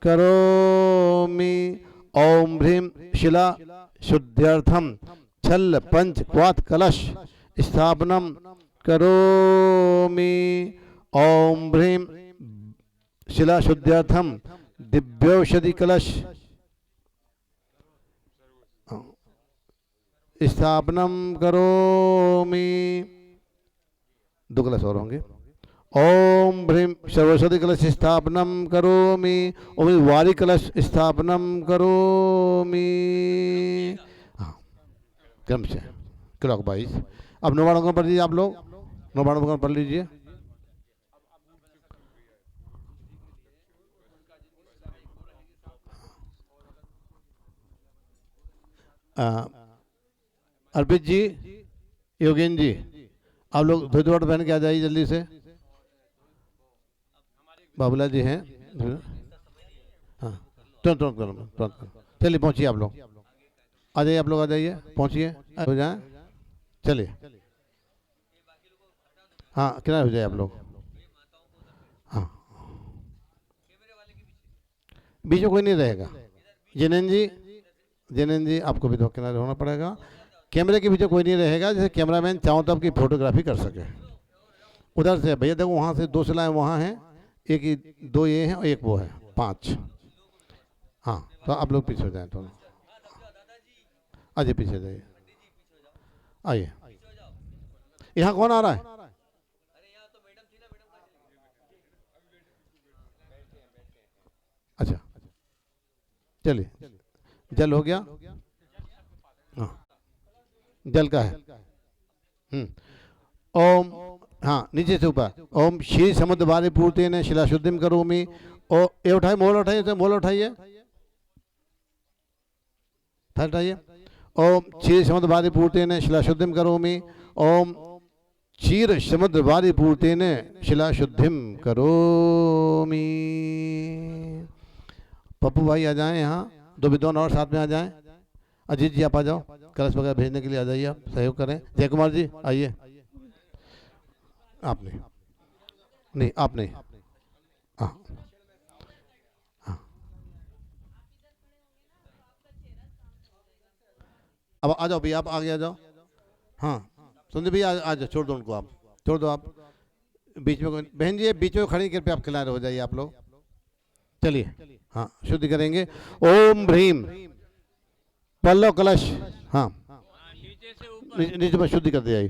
करोमि। ओम ह्रीं शिला शुद्ध्यर्थम छल पंच क्वाथ कलश स्थापनम करोमि। ओम ह्रीं शिला शुद्ध्यर्थम दिव्यौषधि कलश स्थापनम करोमि। 2 कलश और होंगे। ओम ह्रीं सर्वौषधि कलश स्थापनम करोमि। ओम वारी कलश स्थापनम करोमि। हाँ क्रम से क्लॉक 22। अब नवाणुगम पढ़ लीजिए आप लोग, नवाणुगम पढ़ लीजिए। अर्पित जी, योगेन जी, आप लोग धोती पहन के आ जाइए जल्दी से। बाबूलाल जी हैं, हाँ तुरंत तुरंत करो, तुरंत करो। चलिए पहुंचिए आप लोग, आ जाइए आप लोग, आ जाइए पहुंचिए, हो जाए चलिए। हाँ किनारे हो जाए आप लोग। हाँ बीच में कोई नहीं रहेगा। जिनेन जी आपको भी 2 किनारे होना पड़ेगा। कैमरे के पीछे कोई नहीं रहेगा, जैसे कैमरामैन चारों तरफ की फोटोग्राफी कर सके। उधर से भैया देखो, वहाँ से 2 शिलाएं वहाँ हैं, एक ही 2 ये हैं और एक वो है, 5। हाँ तो आप लोग पीछे हो जाएं दोनों। आइए पीछे जाइए, आइए। यहाँ कौन आ रहा है? अच्छा चलिए, जल हो गया। हाँ जल का है। ओम, हाँ नीचे से ऊपर। ओम श्री समुद्र बारे पूर्ति ने शिला शुद्धिम करोमि। ओ ये उठाइए, मोल उठाइए, मोल उठाइए, उठाइए। ओम क्षीर समुद्र बारी पूर्ति ने शिला शुद्धिम करोमि। ओम क्षीर समुद्र बारी पूर्ति ने शिला शुद्धिम करोमि। पप्पू भाई आ जाएं यहाँ, 2 विद्वान और साथ में आ जाएं। अजीत जी आप आ जाओ, कलश वगैरह भेजने के लिए आ जाइए, आप सहयोग करें। जय कुमार जी आइए। आप नहीं आप नहीं। हाँ हाँ अब आ जाओ भैया, आप आगे आ जाओ। हाँ संदीप भैया आ जाओ, छोड़ दो उनको, आप छोड़ दो। आप बीच में, बहन जी बीच में खड़ी करके आप खिलाए हो जाइए आप लोग। चलिए हाँ शुद्धि करेंगे। ओम ह्रीं पल्लव कलश, हाँ नीचे पर शुद्धि कर दिया।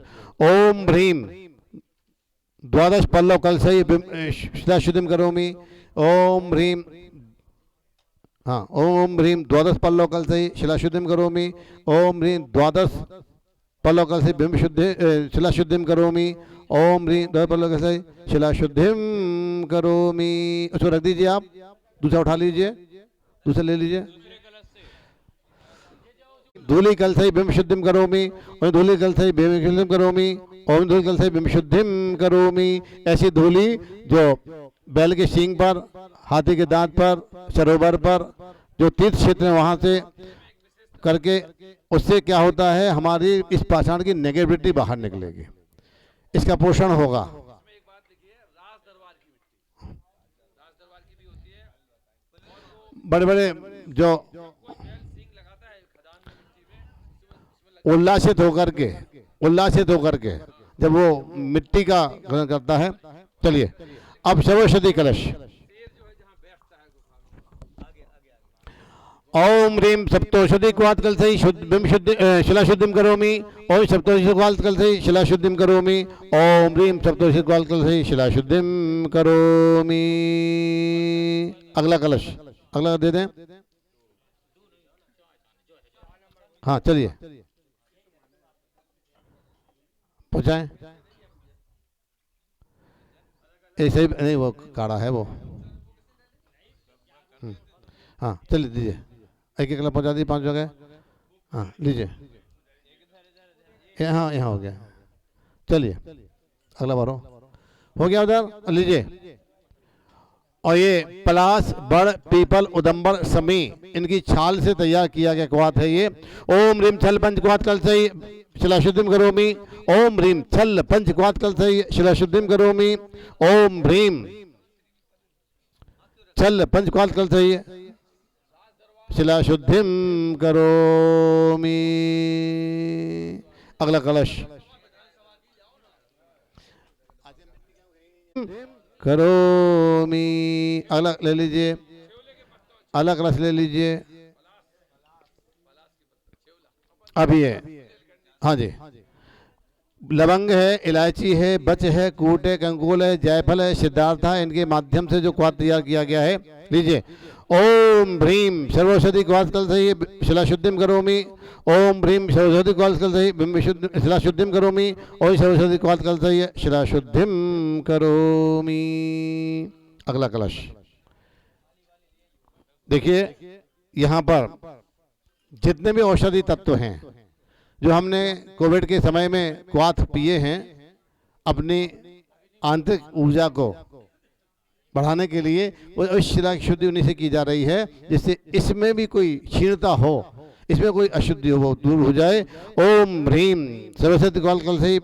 ओम ह्रीं द्वादश पल्लव कलश शिला शुद्धिम करोमि। ओम ह्रीं, हाँ ओम ह्रीं द्वादश पल्लव कलश शिला शुद्धिम करोमि। ओम ह्रीं द्वादश पल्लव कलश बिंब शुद्धि शिला शुद्धिम करोमि। ओम ह्रीं द्वादश पल्लव कलश शिला शुद्धिम करोमि। उसको रख दीजिए आप, दूसरा उठा लीजिए, दूसरा ले लीजिए। धूलि कलशै विमशुद्धिं करोमि, ओम धूलि कलशै विमशुद्धिं करोमि, ओम धूलि कलशै विमशुद्धिं करोमि। ऐसी धूलि जो बैल के सींग पर, हाथी के दांत पर, सरोवर पर, जो तीर्थ क्षेत्र है वहां से करके, उससे क्या होता है, हमारी इस पाषाण की नेगेटिविटी बाहर निकलेगी, इसका पोषण होगा। बड़े बड़े जो उल्लासित होकर के जब वो मिट्टी का ग्रहण करता है। चलिए अब सर्वौषधि कलश। ओम ह्रीं सप्तौषधि क्वाथ कलशै शिला शुद्धिं करोमि, ओम सप्तौषधि क्वाथ कलशै शिला शुद्धिं करोमि, ओम ह्रीं सप्तौषधि क्वाथ कलशै शिला शुद्धिं करोमि। अगला कलश, अगला दे दें। हाँ चलिए पहुंचाएं। ऐसे ही नहीं, वो काढ़ा है वो। हाँ चलिए दीजिए, एक एक कलश पहुंचा दी, 5 जगह। हाँ लीजिए, यहाँ यहाँ हो गया। चलिए अगला बारो हो गया उधर, लीजिए। और ये पलास, बड़, पीपल, उदंबर, समी, इनकी छाल से तैयार किया गया क्वाथ है ये। ओम ह्रीं छल पंच क्वाथ कलशै शिला शुद्धिं करोमि, ओम ह्रीं छल पंच क्वाथ कलशै शिला शुद्धिं करोमि, ओम ह्रीं छल पंच क्वाथ कलशै शिला शुद्धिं करोमि। अगला कलश करोमि। अगला ले लीजिए, अगला कलश ले लीजिए। अब ये हाँ जी, लवंग है, इलायची है, बच है, कूट है, कंगूल है, जायफल है, सिद्धार्थ है, इनके माध्यम से जो क्वाथ तैयार किया गया है। लीजिए। ओम ह्रीं सर्वौषधि क्वाथ कलशै शिला शुद्धिं करोमि, ओम ह्रीं सर्वौषधि क्वाथ कलशै शिला शुद्धिं करोमि, ओम सर्वौषधि क्वाथ कलशै शिला शुद्धिं करोमि। अगला कलश देखिए, यहाँ पर जितने भी औषधि तत्व हैं जो हमने कोविड के समय में क्वाथ पिए हैं, अपनी आंतरिक ऊर्जा को बढ़ाने के लिए, वो शिला की शुद्धि उन्हीं से की जा रही है, जिससे इसमें भी कोई क्षीणता हो, इसमें कोई अशुद्धि हो, वो दूर हो जाए। ओम ह्रीं सर्वौषधि क्वाथ कलशै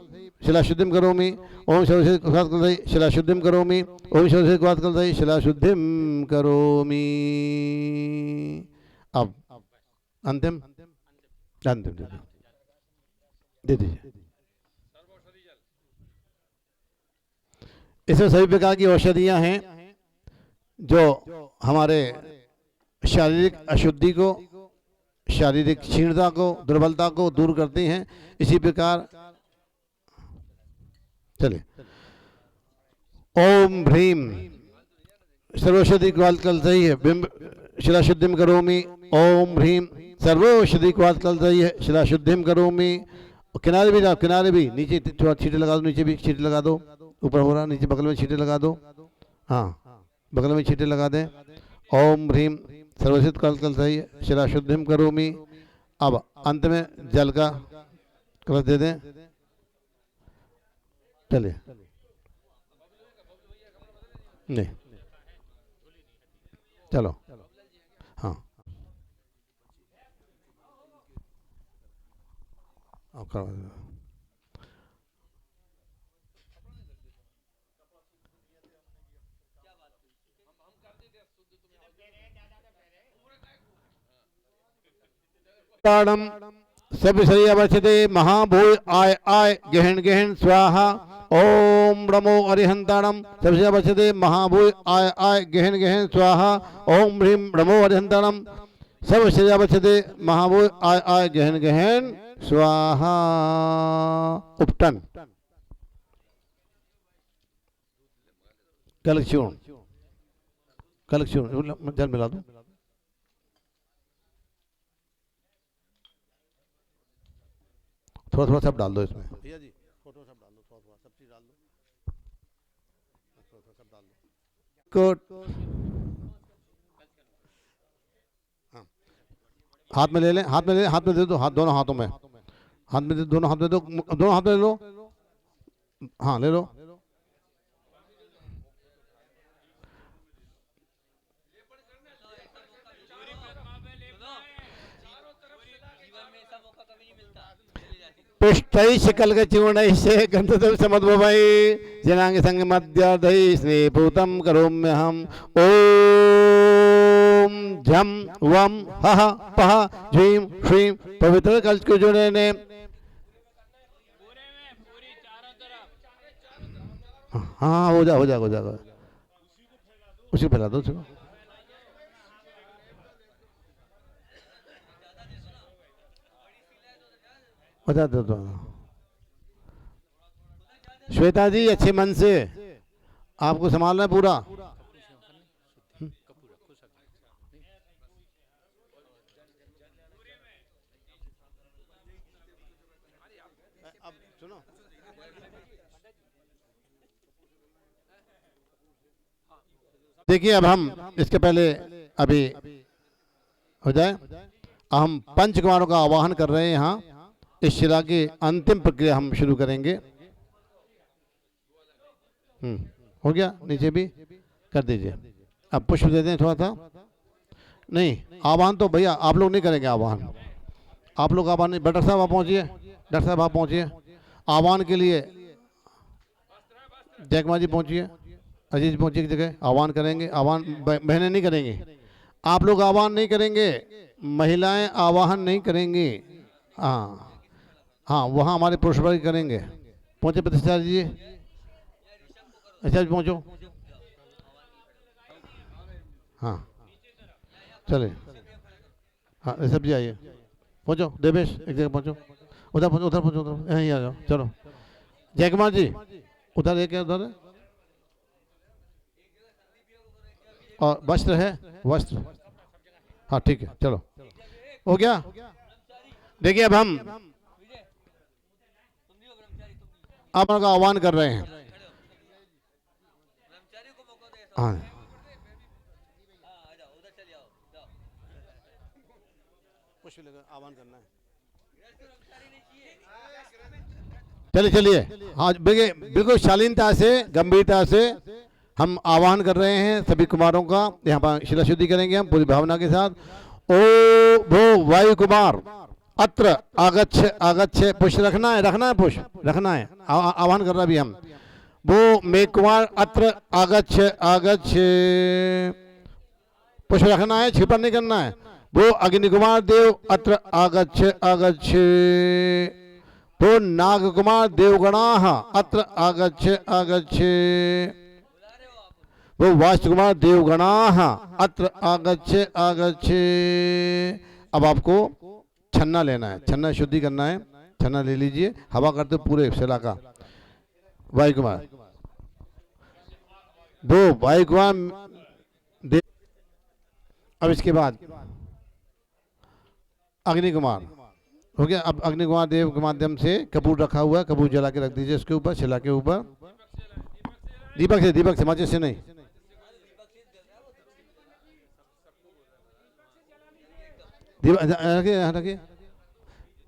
शिला शुद्धिं करोमि, ओम सर्वौषधि क्वाथ कलशै शिला शुद्धिं करोमि, ओम सर्वौषधि क्वाथ कलशै शिला शुद्धिं करोमि। अब अंतिम अंतिम दे दीजिए। इसमें सभी प्रकार की औषधियां हैं जो हमारे शारीरिक अशुद्धि को, शारीरिक क्षीणता को, दुर्बलता को दूर करती हैं। इसी प्रकार चलिए। ओम ह्रीं सर्वौषधि क्वाथ कलशै शिला शुद्धिं करोमि, ओम ह्रीं सर्वौषधि क्वाथ कलशै शिला शुद्धिं करोमि। किनारे भी जाओ, किनारे भी, नीचे थोड़ा छींटे लगा दो, नीचे भी छींटे लगा दो, ऊपर हो रहा, नीचे बगल में छींटे लगा दो। हाँ बगल में छींटे लगा दें। ओम ह्रीं सर्वौषधि क्वाथ कलशै शिला शुद्धिं करोमि। अब अंत में जल का कलश दे दें। चलिए नहीं, चलो हाँ करवा दो। सब शरीर अवचते महाभूय आय आय गहन गहन स्वाहा। ओम ब्रह्मो अरिहंताणम सब शरीर अवचते महाभूय आय आय गहन गहन स्वाहा। ओम ह्रीं ब्रह्मो अरिहंताणम सब शरीर अवचते महाभूय आय आय गहन गहन स्वाहा। उपटन कलक्षूण, कलक्षूण जल मिला दो। थोड़ा थोड़ा सब डाल दो इसमें भैया जी, थोड़ा सब डाल दो, थोड़ा थोड़ा सब चीज डाल दो, थोड़ा थोड़ा सब डाल दो। हाँ हाथ में ले लें, हाथ में ले, हाथ में दे दो, हाथ दोनों हाथों में, हाथ में दे, दोनों हाथ में दो, दोनों हाथ में ले लो, हाँ ले लो। पुष्टै शिकल चूर्णैश्च गन्धर्व समद्भवै जनांग संग मध्यार्धै स्नेहपूतं करोम्यहम्। ओम झम वम हः पः झीं श्रीं पवित्र कलश को जोड़ने। हाँ हो जाएगा हो जाएगा, उसी को फैला दो, उसी को। बता दो तो। श्वेता जी अच्छे मन से, आपको संभालना है पूरा। अब सुनो, देखिए अब हम इसके पहले अभी हो जाए, हम पंच कुमारों का आवाहन कर रहे हैं। यहाँ इस शिला की अंतिम प्रक्रिया हम शुरू करेंगे। हो गया, नीचे भी कर दीजिए। अब पुष्प दे दें थोड़ा सा। नहीं आवाहन तो भैया आप लोग नहीं करेंगे आवाहन, आप लोग आवाहन नहीं। डॉक्टर साहब आप पहुंचिए, डॉक्टर साहब आप पहुंचिए आवाहन के लिए। जयकुमार जी पहुंचिए, अजीत जी पहुंचिए की जगह आवाहन करेंगे। आवाहन बहनें नहीं करेंगे, आप लोग आवाहन नहीं करेंगे, महिलाएं आवाहन नहीं करेंगी। हाँ हाँ वहाँ हमारे पुरुष वर्ग करेंगे। पहुंचे प्रतिष्ठा जी, अच्छा पहुंचो। हाँ चले, हाँ सब जी आइए, पहुंचो। देवेश एक जगह पहुंचो, उधर पहुंचो, उधर पहुंचो, उधर यहीं आ जाओ। चलो जयकुमार जी उधर एक है, उधर है। और वस्त्र है, वस्त्र हाँ ठीक है, चलो हो गया। देखिए अब हम आप उनका आह्वान कर रहे हैं। हाँ आह्वान करना है, चलिए चलिए। हाँ बिल्कुल शालीनता से, गंभीरता से हम आह्वान कर रहे हैं सभी कुमारों का। यहाँ पर शिला शुद्धि करेंगे हम पूरी भावना के साथ। ओ भो वायु कुमार अत्र आगच्छ आगच्छ। पुष्प रखना है, रखना है, पुष्प रखना है। आह्वान कर रहा भी हम। वो मेघ कुमार अत्र आगच्छ आगच्छ। पुष्प रखना है, छिपा नहीं करना है। वो अग्नि कुमार देव अत्र आगच्छ आगच्छ। वो नाग कुमार देवगणाः अत्र आगच्छ आगच्छ। वो वास्तु कुमार देवगणाः अत्र आगच्छ आगच्छ। अब आपको छन्ना लेना है, छन्ना शुद्धि करना है। छन्ना ले लीजिए, हवा करते पूरे शिला का। वायु कुमार दो, वायु कुमार दे। अब इसके बाद अग्नि कुमार हो गया। अब अग्नि कुमार देव के माध्यम से कपूर रखा हुआ है, कपूर जला के रख दीजिए इसके ऊपर, शिला के ऊपर। दीपक से माचिस से नहीं। रखिए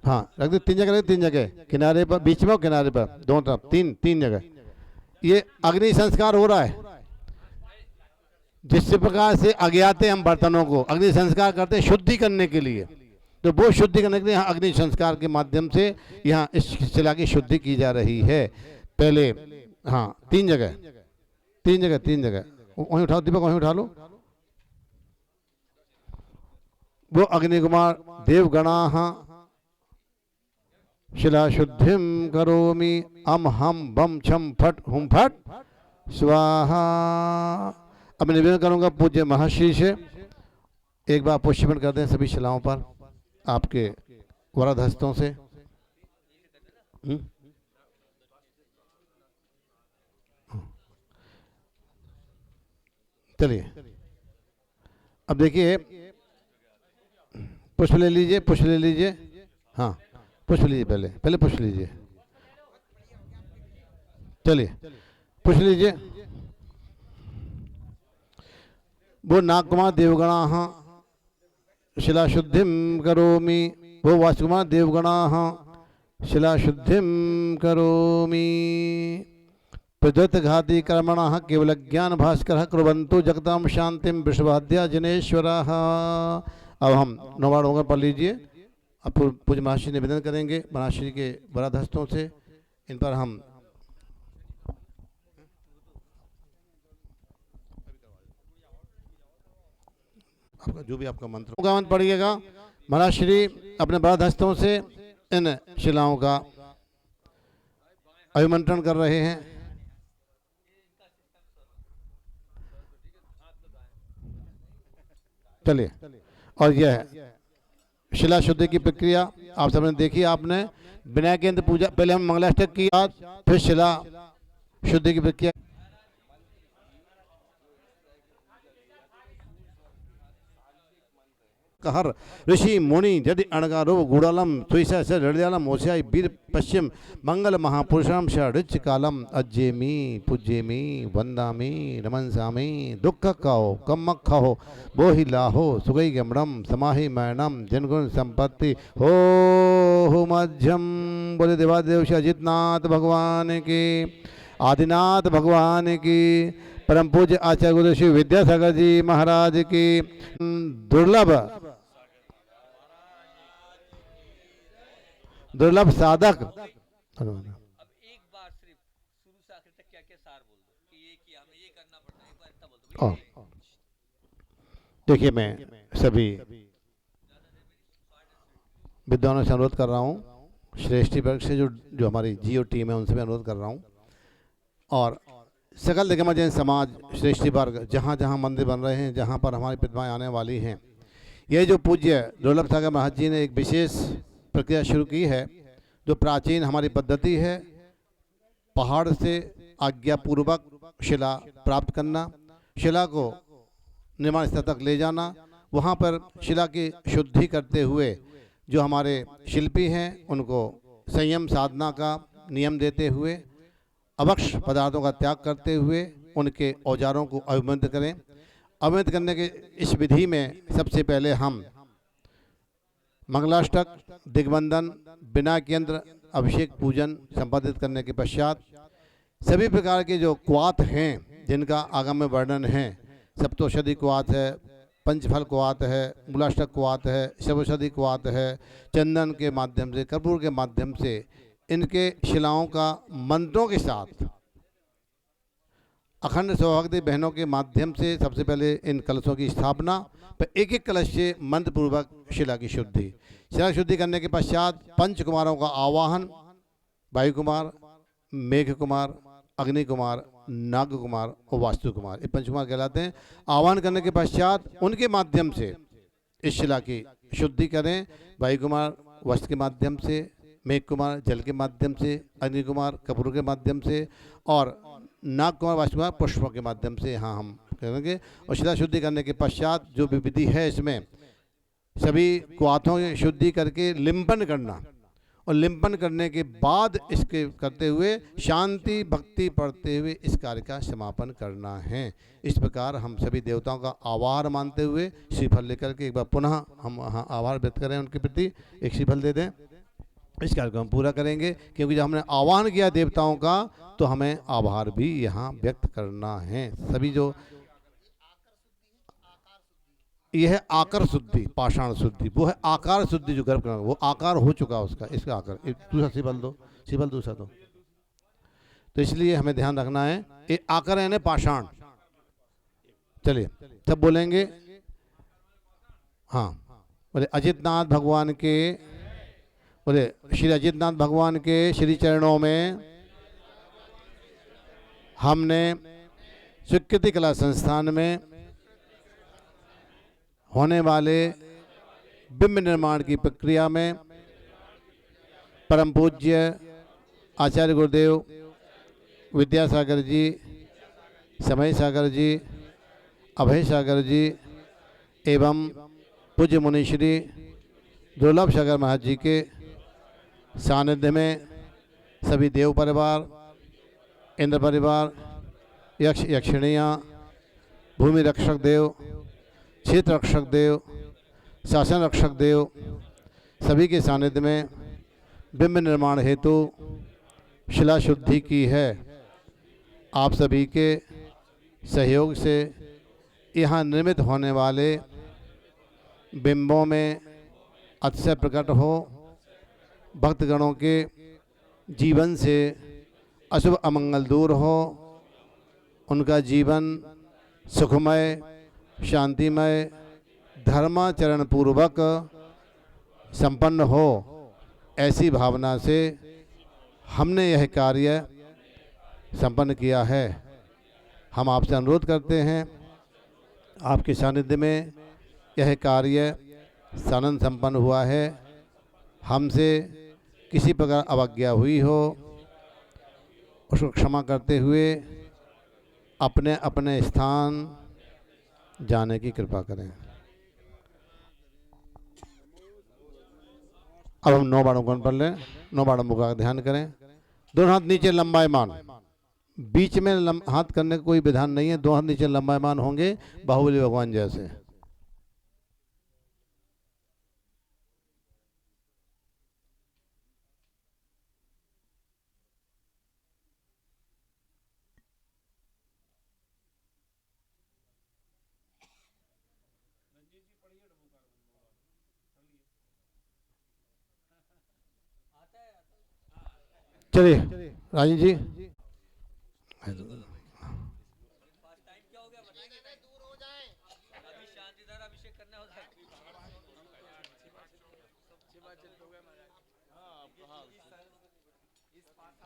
हाँ रख दे, तीन जगह रख, तीन जगह किनारे पर, बीच में और किनारे पर, दोनों तरफ तीन जगह। ये अग्नि संस्कार हो रहा है। जिस प्रकार से अज्ञाते हम बर्तनों को अग्नि संस्कार करते हैं शुद्धि करने के लिए, तो वो शुद्धि करने के लिए यहाँ अग्नि संस्कार के माध्यम से यहाँ इस शिला की शुद्धि की जा रही है। पहले हाँ तीन जगह वहीं उठाओ दीपक, वहीं उठा लो। वो अग्नि कुमार देवगणाः शिला शुद्धिम करोमि अम हम बम छम फट हुम फट स्वाहा। अब निवेदन करूंगा पूज्य महर्षि से एक बार पुष्पन कर दें सभी शिलाओं पर आपके वरद हस्तों से। चलिए अब देखिए, पुष्प ले लीजिए, हाँ पुष्प लीजिए, पहले पुष्प लीजिए। चलिए पुष्प लीजिए। वो नाग कुमार देवगणाः शिलाशुद्धिं करोमि। वो वास्तुकुमार देवगणाः शिलाशुद्धिं करोमि। प्रज्वलितघाती कर्मणः केवल ज्ञान भास्कर कुर्वन्तु जगतां शांतिं वृषभाद्या जनेश्वरः। अब हम नौवाड़ होकर पढ़ लीजिए। अब पूज्य महर्षि निवेदन करेंगे महर्षि के वरद हस्तों से। इन पर हम आपका जो भी आपका मंत्र पढ़िएगा। महाराज श्री अपने वरद हस्तों से इन शिलाओं का अभिमंत्रण कर रहे हैं। चलिए, और यह है शिला शुद्धि की प्रक्रिया आप सबने देखी। आपने विनायक केंद्र पूजा पहले हम मंगलाष्टक की बाद फिर शिला शुद्धि की प्रक्रिया। कहर ऋषि मुनि जदि अणगारो गुड़ालम सुईसा से हृदयालम ओसियाई वीर पश्चिम मंगल महापुरुषम षड्च कालम अज्जेमी पूज्येमी वंदामी नमनसामी दुख कहो कम खहो बोहि लाहो सुगई गमड़म समाहि मैनम जनगुण संपत्ति हो मध्यम। बोले देवादेव श्री अजितनाथ भगवान की, आदिनाथ भगवान की, परम पूज्य आचार्य गुरु श्री विद्यासागर जी महाराज की। दुर्लभ साधक। अब एक बार सिर्फ शुरू से आखिर तक क्या क्या सार बोल दो कि ये किया हमें ये करना पड़ता है, एक बार इतना बोल दो। देखिए, मैं सभी विद्वानों से अनुरोध कर रहा हूँ, श्रेष्ठी वर्ग से जो हमारी जियो टीम है उनसे मैं अनुरोध कर रहा हूँ, और सकल दिग्गज समाज श्रेष्ठी वर्ग जहाँ जहाँ मंदिर बन रहे हैं, जहाँ पर हमारी प्रतिमाएं आने वाली हैं, ये जो पूज्य दुर्लभ सागर महाराज जी ने एक विशेष प्रक्रिया शुरू की है, जो प्राचीन हमारी पद्धति है, पहाड़ से आज्ञापूर्वक शिला प्राप्त करना, शिला को निर्माण स्थल तक ले जाना, वहाँ पर शिला की शुद्धि करते हुए जो हमारे शिल्पी हैं उनको संयम साधना का नियम देते हुए, अवक्ष पदार्थों का त्याग करते हुए उनके औजारों को अभिमंत्रित करें। अभिमंत्रित करने के इस विधि में सबसे पहले हम मंगलाष्टक, दिग्बंधन, विनायक यंत्र, अभिषेक पूजन संपादित करने के पश्चात सभी प्रकार के जो क्वाथ हैं जिनका आगम में वर्णन है, सप्तौषधि क्वाथ है, पंचफल क्वाथ है, मूलाष्टक क्वाथ है, शवौषधि क्वाथ है, चंदन के माध्यम से, कर्पूर के माध्यम से इनके शिलाओं का मंत्रों के साथ अखंड सौभाग्य बहनों के माध्यम से सबसे पहले इन कलशों की स्थापना, पर एक एक कलश से मंत्र पूर्वक शिला की शुद्धि। शिला शुद्धि करने के पश्चात पंच कुमारों का आवाहन, वायु कुमार, मेघ कुमार, अग्नि कुमार, नाग कुमार और वास्तु कुमार, ये पंच कुमार कहलाते हैं। आह्वान करने के पश्चात उनके माध्यम से इस शिला की शुद्धि करें। वायु कुमार वस्त्र के माध्यम से, मेघ कुमार जल के माध्यम से, अग्नि कुमार कपूर के माध्यम से और नाग कुमार वास्तु कुमार पुष्पों के माध्यम से यहाँ हम करेंगे। और शिला शुद्धि करने के पश्चात जो भी विधि है इसमें सभी क्वाथों की शुद्धि करके लिंपन करना, और लिंपन करने के बाद इसके करते हुए शांति भक्ति पढ़ते हुए इस कार्य का समापन करना है। इस प्रकार हम सभी देवताओं का आभार मानते हुए श्रीफल लेकर के एक बार पुनः हम आभार व्यक्त करें उनके प्रति, एक श्रीफल दे दें। इस कार्य को हम पूरा करेंगे, क्योंकि जब हमने आह्वान किया देवताओं का तो हमें आभार भी यहाँ व्यक्त करना है। सभी जो यह है आकार शुद्धि, पाषाण शुद्धि, वो है आकार शुद्धि जो गर्भ करना, वो आकार हो चुका उसका, इसका आकार। दूसरा सिबल दो, सिबल दूसरा दो। तो इसलिए हमें ध्यान रखना है, ये आकार है ना पाषाण। चलिए सब बोलेंगे, हाँ। बोले अजितनाथ भगवान के, बोले श्री अजितनाथ भगवान के श्री चरणों में हमने स्वीकृति कला संस्थान में होने वाले बिंब निर्माण की प्रक्रिया में परम पूज्य आचार्य गुरुदेव विद्यासागर जी, समय सागर जी, अभय सागर जी एवं पूज्य मुनिश्री दुर्लभ सागर महाराज जी के सानिध्य में सभी देव परिवार, इंद्र परिवार, यक्ष यक्षिणियाँ, भूमि रक्षक देव, क्षेत्र रक्षक देव, शासन रक्षक देव सभी के सानिध्य में बिंब निर्माण हेतु शिला शुद्धि की है। आप सभी के सहयोग से यहाँ निर्मित होने वाले बिंबों में अतिशय प्रकट हो, भक्तगणों के जीवन से अशुभ अमंगल दूर हो, उनका जीवन सुखमय शांतिमय धर्माचरण पूर्वक संपन्न हो, ऐसी भावना से हमने यह कार्य संपन्न किया है। हम आपसे अनुरोध करते हैं आपके सानिध्य में यह कार्य सानंद संपन्न हुआ है। हमसे किसी प्रकार अवज्ञा हुई हो उसको क्षमा करते हुए अपने अपने स्थान जाने की कृपा करें। अब हम 9 बाणों को पढ़ लें। 9 बाणों का ध्यान करें। दोनों हाथ नीचे लंबायमान, बीच में हाथ करने का कोई विधान नहीं है। 2 हाथ नीचे लंबायमान होंगे बाहुबली भगवान जैसे। चलिए राजन जी, टाइम क्या हो गया बताएंगे? दूर हो जाए, अभी शांतिदार अभिषेक करना होता है।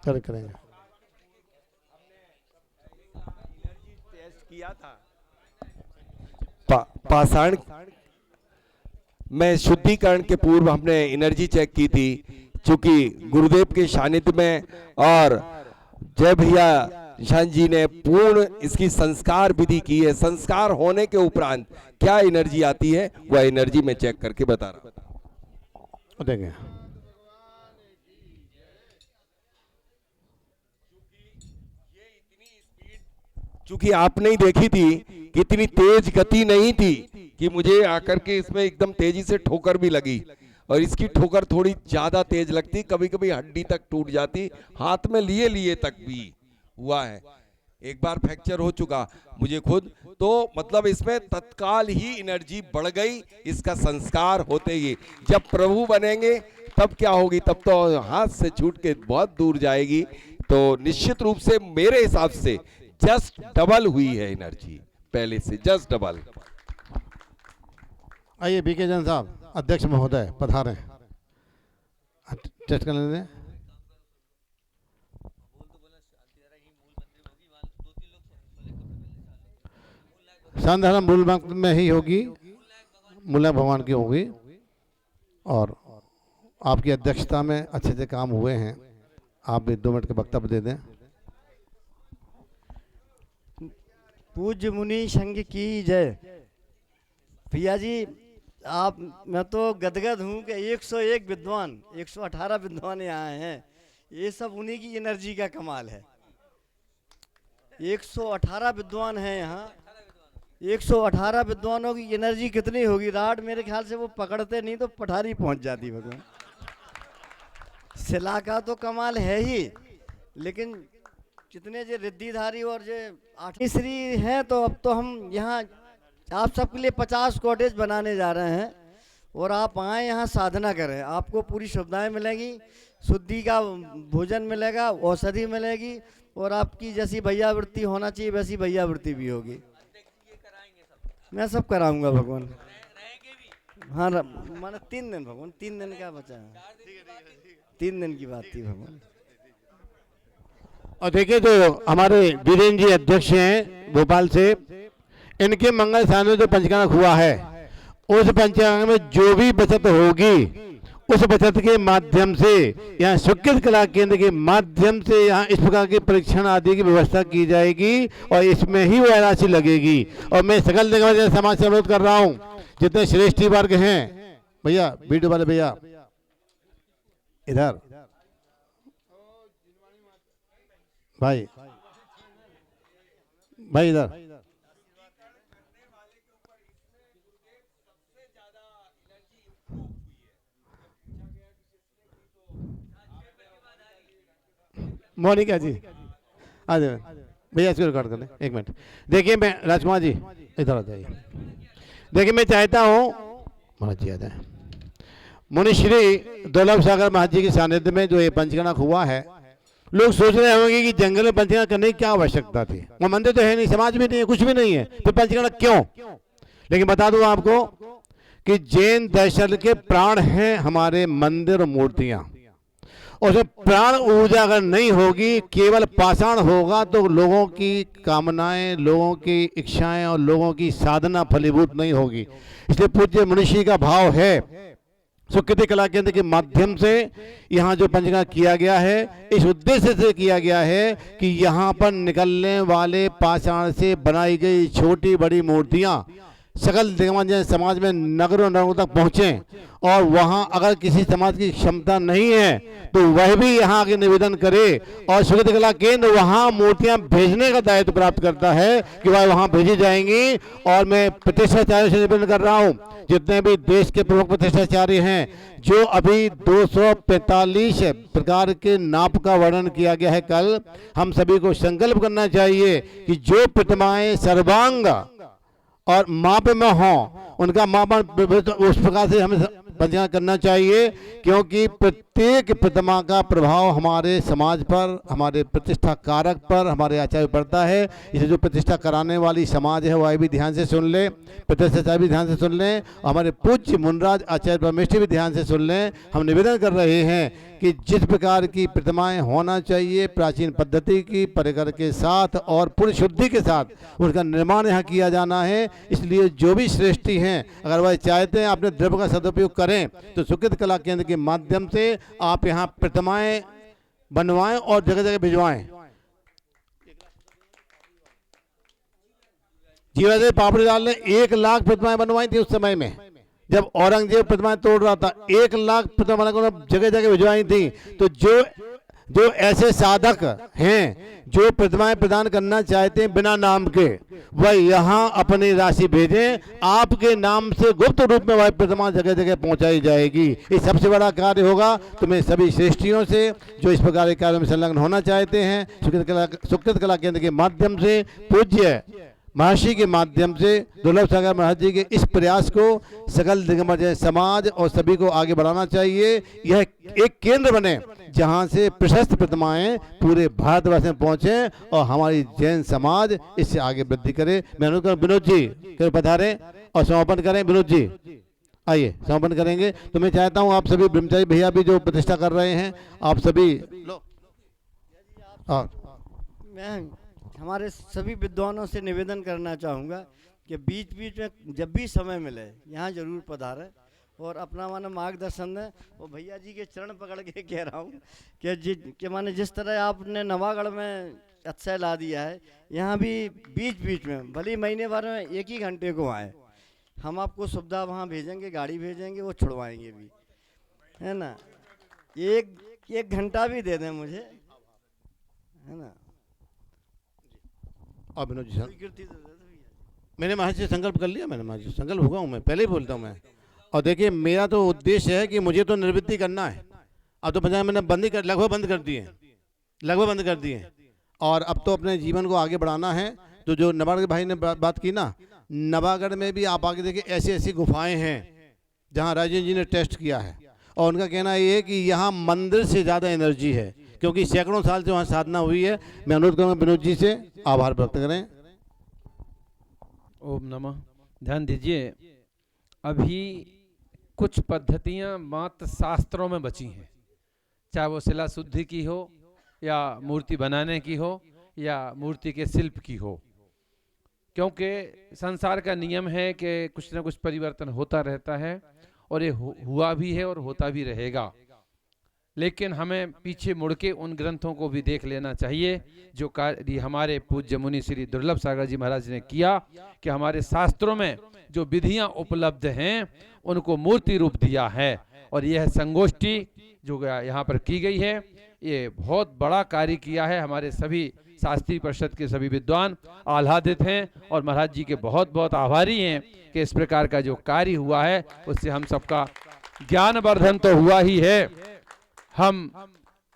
चल करेंगे। टेस्ट किया था पाषाण में शुद्धिकरण के पूर्व हमने एनर्जी चेक की थी, चूंकि गुरुदेव के सानिध्य में और जय भैया निशांत जी ने पूर्ण इसकी संस्कार विधि की है। संस्कार होने के उपरांत क्या एनर्जी आती है वह एनर्जी में चेक करके बता रहा। देखें चूंकि आपने ही देखी थी कि इतनी तेज गति नहीं थी कि मुझे आकर के इसमें एकदम तेजी से ठोकर भी लगी, और इसकी ठोकर थोड़ी ज्यादा तेज लगती, कभी कभी हड्डी तक टूट जाती, हाथ में लिए लिए तक भी हुआ है। एक बार फ्रैक्चर हो चुका मुझे खुद, तो मतलब इसमें तत्काल ही एनर्जी बढ़ गई इसका संस्कार होते ही। जब प्रभु बनेंगे तब क्या होगी, तब तो हाथ से छूट के बहुत दूर जाएगी। तो निश्चित रूप से मेरे हिसाब से जस्ट डबल हुई है एनर्जी, पहले से जस्ट डबल। आइए बीके जैन साहब, अध्यक्ष महोदय पधारें, टेस्ट कर लेते हैं। संधर्म मूल वक्त में ही होगी, मूला भगवान की होगी, और आपकी अध्यक्षता में अच्छे से काम हुए हैं। आप भी 2 मिनट का वक्तव्य दे दें। पूज्य मुनि संघ की जय। भैया जी आप, मैं तो गदगद हूँ कि 101 विद्वान, 118 विद्वान यहाँ हैं। ये सब उन्हीं की एनर्जी का कमाल है। 118 विद्वान हैं यहाँ। 118 विद्वानों की एनर्जी कितनी होगी? राड मेरे ख्याल से वो पकड़ते नहीं तो पठारी पहुंच जाती। भगवान शिला का तो कमाल है ही, लेकिन कितने जो रिद्धिधारी और जो 8वीं श्री हैं, तो अब तो हम यहाँ आप सबके लिए 50 कॉटेज बनाने जा रहे हैं, और आप आए यहाँ साधना करें। आपको पूरी सुविधाएं मिलेंगी, शुद्धि का भोजन मिलेगा, औषधि मिलेगी, और आपकी जैसी भैयावृत्ति होना चाहिए वैसी भैयावृत्ति भी होगी। मैं सब कराऊंगा भगवान। हाँ माना 3 दिन भगवान, 3 दिन का बचा है, 3 दिन की बात थी भगवान। और देखिए जो हमारे वीरेंद्र जी अध्यक्ष हैं भोपाल से, इनके मंगल स्थान में जो पंचकांग हुआ है, उस पंचकांग में जो भी बचत होगी उस बचत के माध्यम से यहाँ सुकृत कला केंद्र के माध्यम से यहाँ इस प्रकार के परीक्षण आदि की व्यवस्था की जाएगी, और इसमें ही वह राशि लगेगी। और मैं सकल जगह समाज से अनुरोध कर रहा हूँ, जितने श्रेष्ठी वर्ग हैं, भैया वीडियो वाले भैया इधर, भाई भाई इधर, मोनिका जी आ जाए भैया, इसको रिकॉर्ड कर लें 1 मिनट। देखिए मैं राजकुमार जी इधर आ जाइए। देखिए मैं चाहता हूँ महाराज जी आ जाए। मुनि श्री दुर्लभ सागर महाराज जी के सानिध्य में जो ये पंचगणक हुआ है, लोग सोच रहे होंगे कि जंगल में पंचगणक करने की क्या आवश्यकता थी, वो मंदिर तो है नहीं, समाज भी नहीं है, कुछ भी नहीं है, तो पंचगणक क्यों? लेकिन बता दूं आपको कि जैन दर्शन के प्राण हैं हमारे मंदिर और मूर्तियां, और उसमें प्राण ऊर्जा अगर नहीं होगी, केवल पाषाण होगा, तो लोगों की कामनाएं, लोगों की इच्छाएं और लोगों की साधना फलीभूत नहीं होगी। इसलिए पूज्य मनुष्य का भाव है, सुकृति कला केंद्र के माध्यम से यहाँ जो पंचगणक किया गया है, इस उद्देश्य से किया गया है कि यहाँ पर निकलने वाले पाषाण से बनाई गई छोटी बड़ी मूर्तियाँ सकल दिग्गज समाज में नगरों नगरों तक पहुँचें, और वहाँ अगर किसी समाज की क्षमता नहीं है तो वह भी यहाँ आके निवेदन करे, और सुकृति कला केंद्र वहाँ मूर्तियाँ भेजने का दायित्व प्राप्त करता है कि वह वहाँ भेजी जाएंगी। और मैं प्रतिष्ठाचार्यों से निवेदन कर रहा हूँ, जितने भी देश के प्रमुख प्रतिष्ठाचार्य हैं, जो अभी 245 प्रकार के नाप का वर्णन किया गया है, कल हम सभी को संकल्प करना चाहिए कि जो प्रतिमाएं सर्वांग और माप में हों, उनका मापन उस प्रकार से हमें पंचगणक करना चाहिए, क्योंकि प्रत्येक प्रतिमा का प्रभाव हमारे समाज पर, हमारे प्रतिष्ठा कारक पर, हमारे आचार्य पड़ता है। इसे जो प्रतिष्ठा कराने वाली समाज है वह भी ध्यान से सुन ले, प्रतिष्ठाचार्य भी ध्यान से सुन लें, और हमारे पूज्य मुनराज आचार्य परमेश्वर भी ध्यान से सुन लें। हम निवेदन कर रहे हैं कि जिस प्रकार की प्रतिमाएं होना चाहिए, प्राचीन पद्धति की परिकर के साथ और पूरी शुद्धि के साथ उनका निर्माण यहाँ किया जाना है। इसलिए जो भी श्रेष्ठी हैं, अगर वह चाहते हैं अपने द्रव्य का सदुपयोग करें, तो सुकृत कला केंद्र के माध्यम से आप यहाँ प्रतिमाएं बनवाएं और जगह जगह भिजवाएं। जी वैसे पापड़ी लाल ने 1 लाख प्रतिमाएं बनवाई थी उस समय में, जब औरंगजेब प्रतिमाएं तोड़ रहा था, 1 लाख प्रतिमाएं जगह जगह भिजवाई थी। तो जो ऐसे साधक हैं जो प्रतिमाएं प्रदान करना चाहते हैं बिना नाम के, वह यहाँ अपनी राशि भेजें, आपके नाम से गुप्त रूप में वह प्रतिमा जगह जगह पहुंचाई जाएगी। ये सबसे बड़ा कार्य होगा। तो मैं सभी श्रेष्ठियों से जो इस प्रकार के कार्य में संलग्न होना चाहते हैं, सुकृत कला केंद्र के माध्यम से, पूज्य महर्षि के माध्यम से, दुर्लभ सागर महाराज जी के इस प्रयास को सकल दिग्गज समाज और सभी को आगे बढ़ाना चाहिए। यह एक केंद्र बने जहां से प्रशस्त प्रतिमाएं पूरे भारतवर्ष में पहुंचे और हमारी जैन समाज इससे आगे वृद्धि करे। मैं अनुरोध करूं विनोद जी पधारे और समापन करें। विनोद जी आइए, समापन करेंगे। तो मैं चाहता हूं आप सभी ब्रह्मचारी भैया भी जो प्रतिष्ठा कर रहे हैं, आप सभी मैं हमारे सभी विद्वानों से निवेदन करना चाहूँगा कि बीच बीच में जब भी समय मिले यहाँ जरूर पधारें और अपना माने मार्गदर्शन दें। और भैया जी के चरण पकड़ के कह रहा हूँ कि माने जिस तरह आपने नवागढ़ में अक्षय ला दिया है, यहाँ भी बीच बीच में भले महीने भर में 1 ही घंटे को आए, हम आपको सुविधा वहाँ भेजेंगे, गाड़ी भेजेंगे, वो छुड़वाएंगे भी, है ना। 1 घंटा भी दे दें मुझे, है ना। और विनोद जी सर, मैंने महाराज से संकल्प कर लिया, मैंने महाराज से संकल्प हुआ हूँ, मैं पहले ही बोलता हूँ मैं। और देखिए मेरा तो उद्देश्य है कि मुझे तो निवृत्ति करना है। अब तो पंचायत मैंने लगभग बंद कर दिए, और अब तो अपने जीवन को आगे बढ़ाना है। तो जो नवागढ़ भाई ने बात की ना, नवागढ़ में भी आप आगे देखिए ऐसी ऐसी गुफाएं हैं जहाँ राजेंद्र जी ने टेस्ट किया है, और उनका कहना ये है कि यहाँ मंदिर से ज़्यादा एनर्जी है, क्योंकि सैकड़ों साल से वहाँ साधना हुई है। मैं अनुरोध करूँगा विनोद जी से आभार व्यक्त करें। ओम नमः। ध्यान दीजिए, अभी कुछ पद्धतियां मात्र शास्त्रों में बची हैं, चाहे वो शिला शुद्धि की हो या मूर्ति बनाने की हो या मूर्ति के शिल्प की हो, क्योंकि संसार का नियम है कि कुछ ना कुछ परिवर्तन होता रहता है, और ये हुआ भी है और होता भी रहेगा। लेकिन हमें पीछे मुड़ के उन ग्रंथों को भी देख लेना चाहिए जो कार्य हमारे पूज्य मुनि श्री दुर्लभ सागर जी महाराज ने किया, कि हमारे शास्त्रों में जो विधियां उपलब्ध हैं उनको मूर्ति रूप दिया है। और यह संगोष्ठी जो यहाँ पर की गई है, ये बहुत बड़ा कार्य किया है। हमारे सभी शास्त्रीय परिषद के सभी विद्वान आह्लादित हैं और महाराज जी के बहुत बहुत आभारी हैं कि इस प्रकार का जो कार्य हुआ है उससे हम सबका ज्ञानवर्धन तो हुआ ही है, हम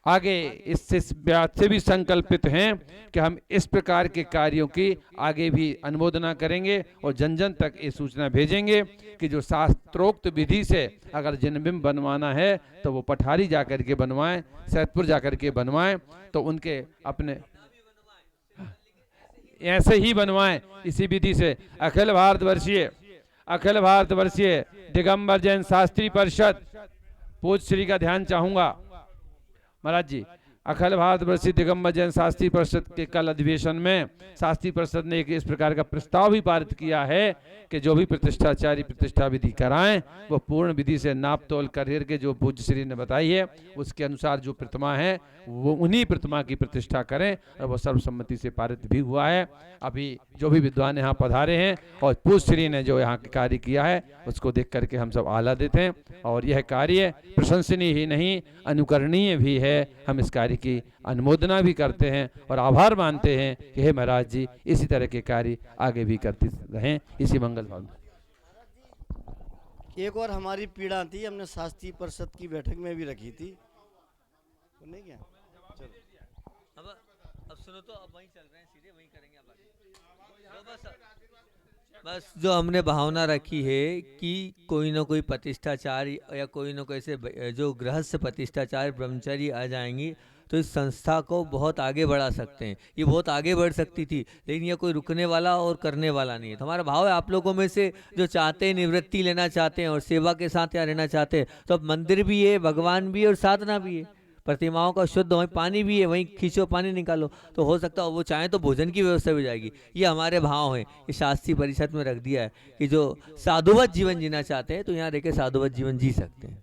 आगे इस बात से भी संकल्पित हैं कि हम इस प्रकार के कार्यों की आगे भी अनुमोदना करेंगे और जन जन तक ये सूचना भेजेंगे कि जो शास्त्रोक्त विधि से अगर जन्मबिंब बनवाना है तो वो पठारी जाकर के बनवाएं, सैदपुर जाकर के बनवाएं, तो उनके अपने ऐसे ही बनवाएं इसी विधि से। अखिल भारतवर्षीय दिगंबर जैन शास्त्री परिषद पूज्य श्री का ध्यान चाहूंगा महाराज जी। अखिल भारतवर्षीय दिगंबर जैन शास्त्री परिषद के कल अधिवेशन में शास्त्री परिषद ने एक इस प्रकार का प्रस्ताव भी पारित किया है कि जो भी प्रतिष्ठाचारी प्रतिष्ठा विधि कराएं वो पूर्ण विधि से नाप तोल करके जो पूज्य श्री ने बताई है उसके अनुसार जो प्रतिमा है वो उन्हीं प्रतिमा की प्रतिष्ठा करें, और वो सर्वसम्मति से पारित भी हुआ है। अभी जो भी विद्वान यहाँ पधारे हैं और पूज्य श्री ने जो यहाँ कार्य किया है उसको देख करके हम सब आह्लादित हैं, और यह कार्य प्रशंसनीय ही नहीं अनुकरणीय भी है। हम इस कार्य की अनुमोदना भी करते हैं और आभार मानते हैं कि हे महाराज जी इसी तरह के कार्य आगे भी करते रहें, इसी मंगल भाव में। एक और हमारी पीड़ा थी, हमने शास्त्री परिषद की बैठक में भी रखी थी, तो नहीं क्या अब सुनो तो, अब वहीं चल रहे हैं, सीधे वहीं करेंगे अब आगे। बस जो हमने भावना रखी है कि कोई ना कोई प्रतिष्ठाचार्य या कोई ना कोई ऐसे जो गृहस्थ प्रतिष्ठाचार्य ब्रह्मचारी आ जाएंगी तो इस संस्था को बहुत आगे बढ़ा सकते हैं। ये बहुत आगे बढ़ सकती थी, लेकिन ये कोई रुकने वाला और करने वाला नहीं है। तो हमारा भाव है आप लोगों में से जो चाहते हैं, निवृत्ति लेना चाहते हैं और सेवा के साथ यहाँ रहना चाहते हैं, तो अब मंदिर भी है, भगवान भी है और साधना भी है, प्रतिमाओं का शुद्ध वहीं पानी भी है, वहीं खींचो पानी निकालो, तो हो सकता है वो चाहें तो भोजन की व्यवस्था भी जाएगी। ये हमारे भाव हैं, ये शास्त्री परिषद में रख दिया है कि जो साधुवत जीवन जीना चाहते हैं तो यहाँ रह के साधुवत जीवन जी सकते हैं।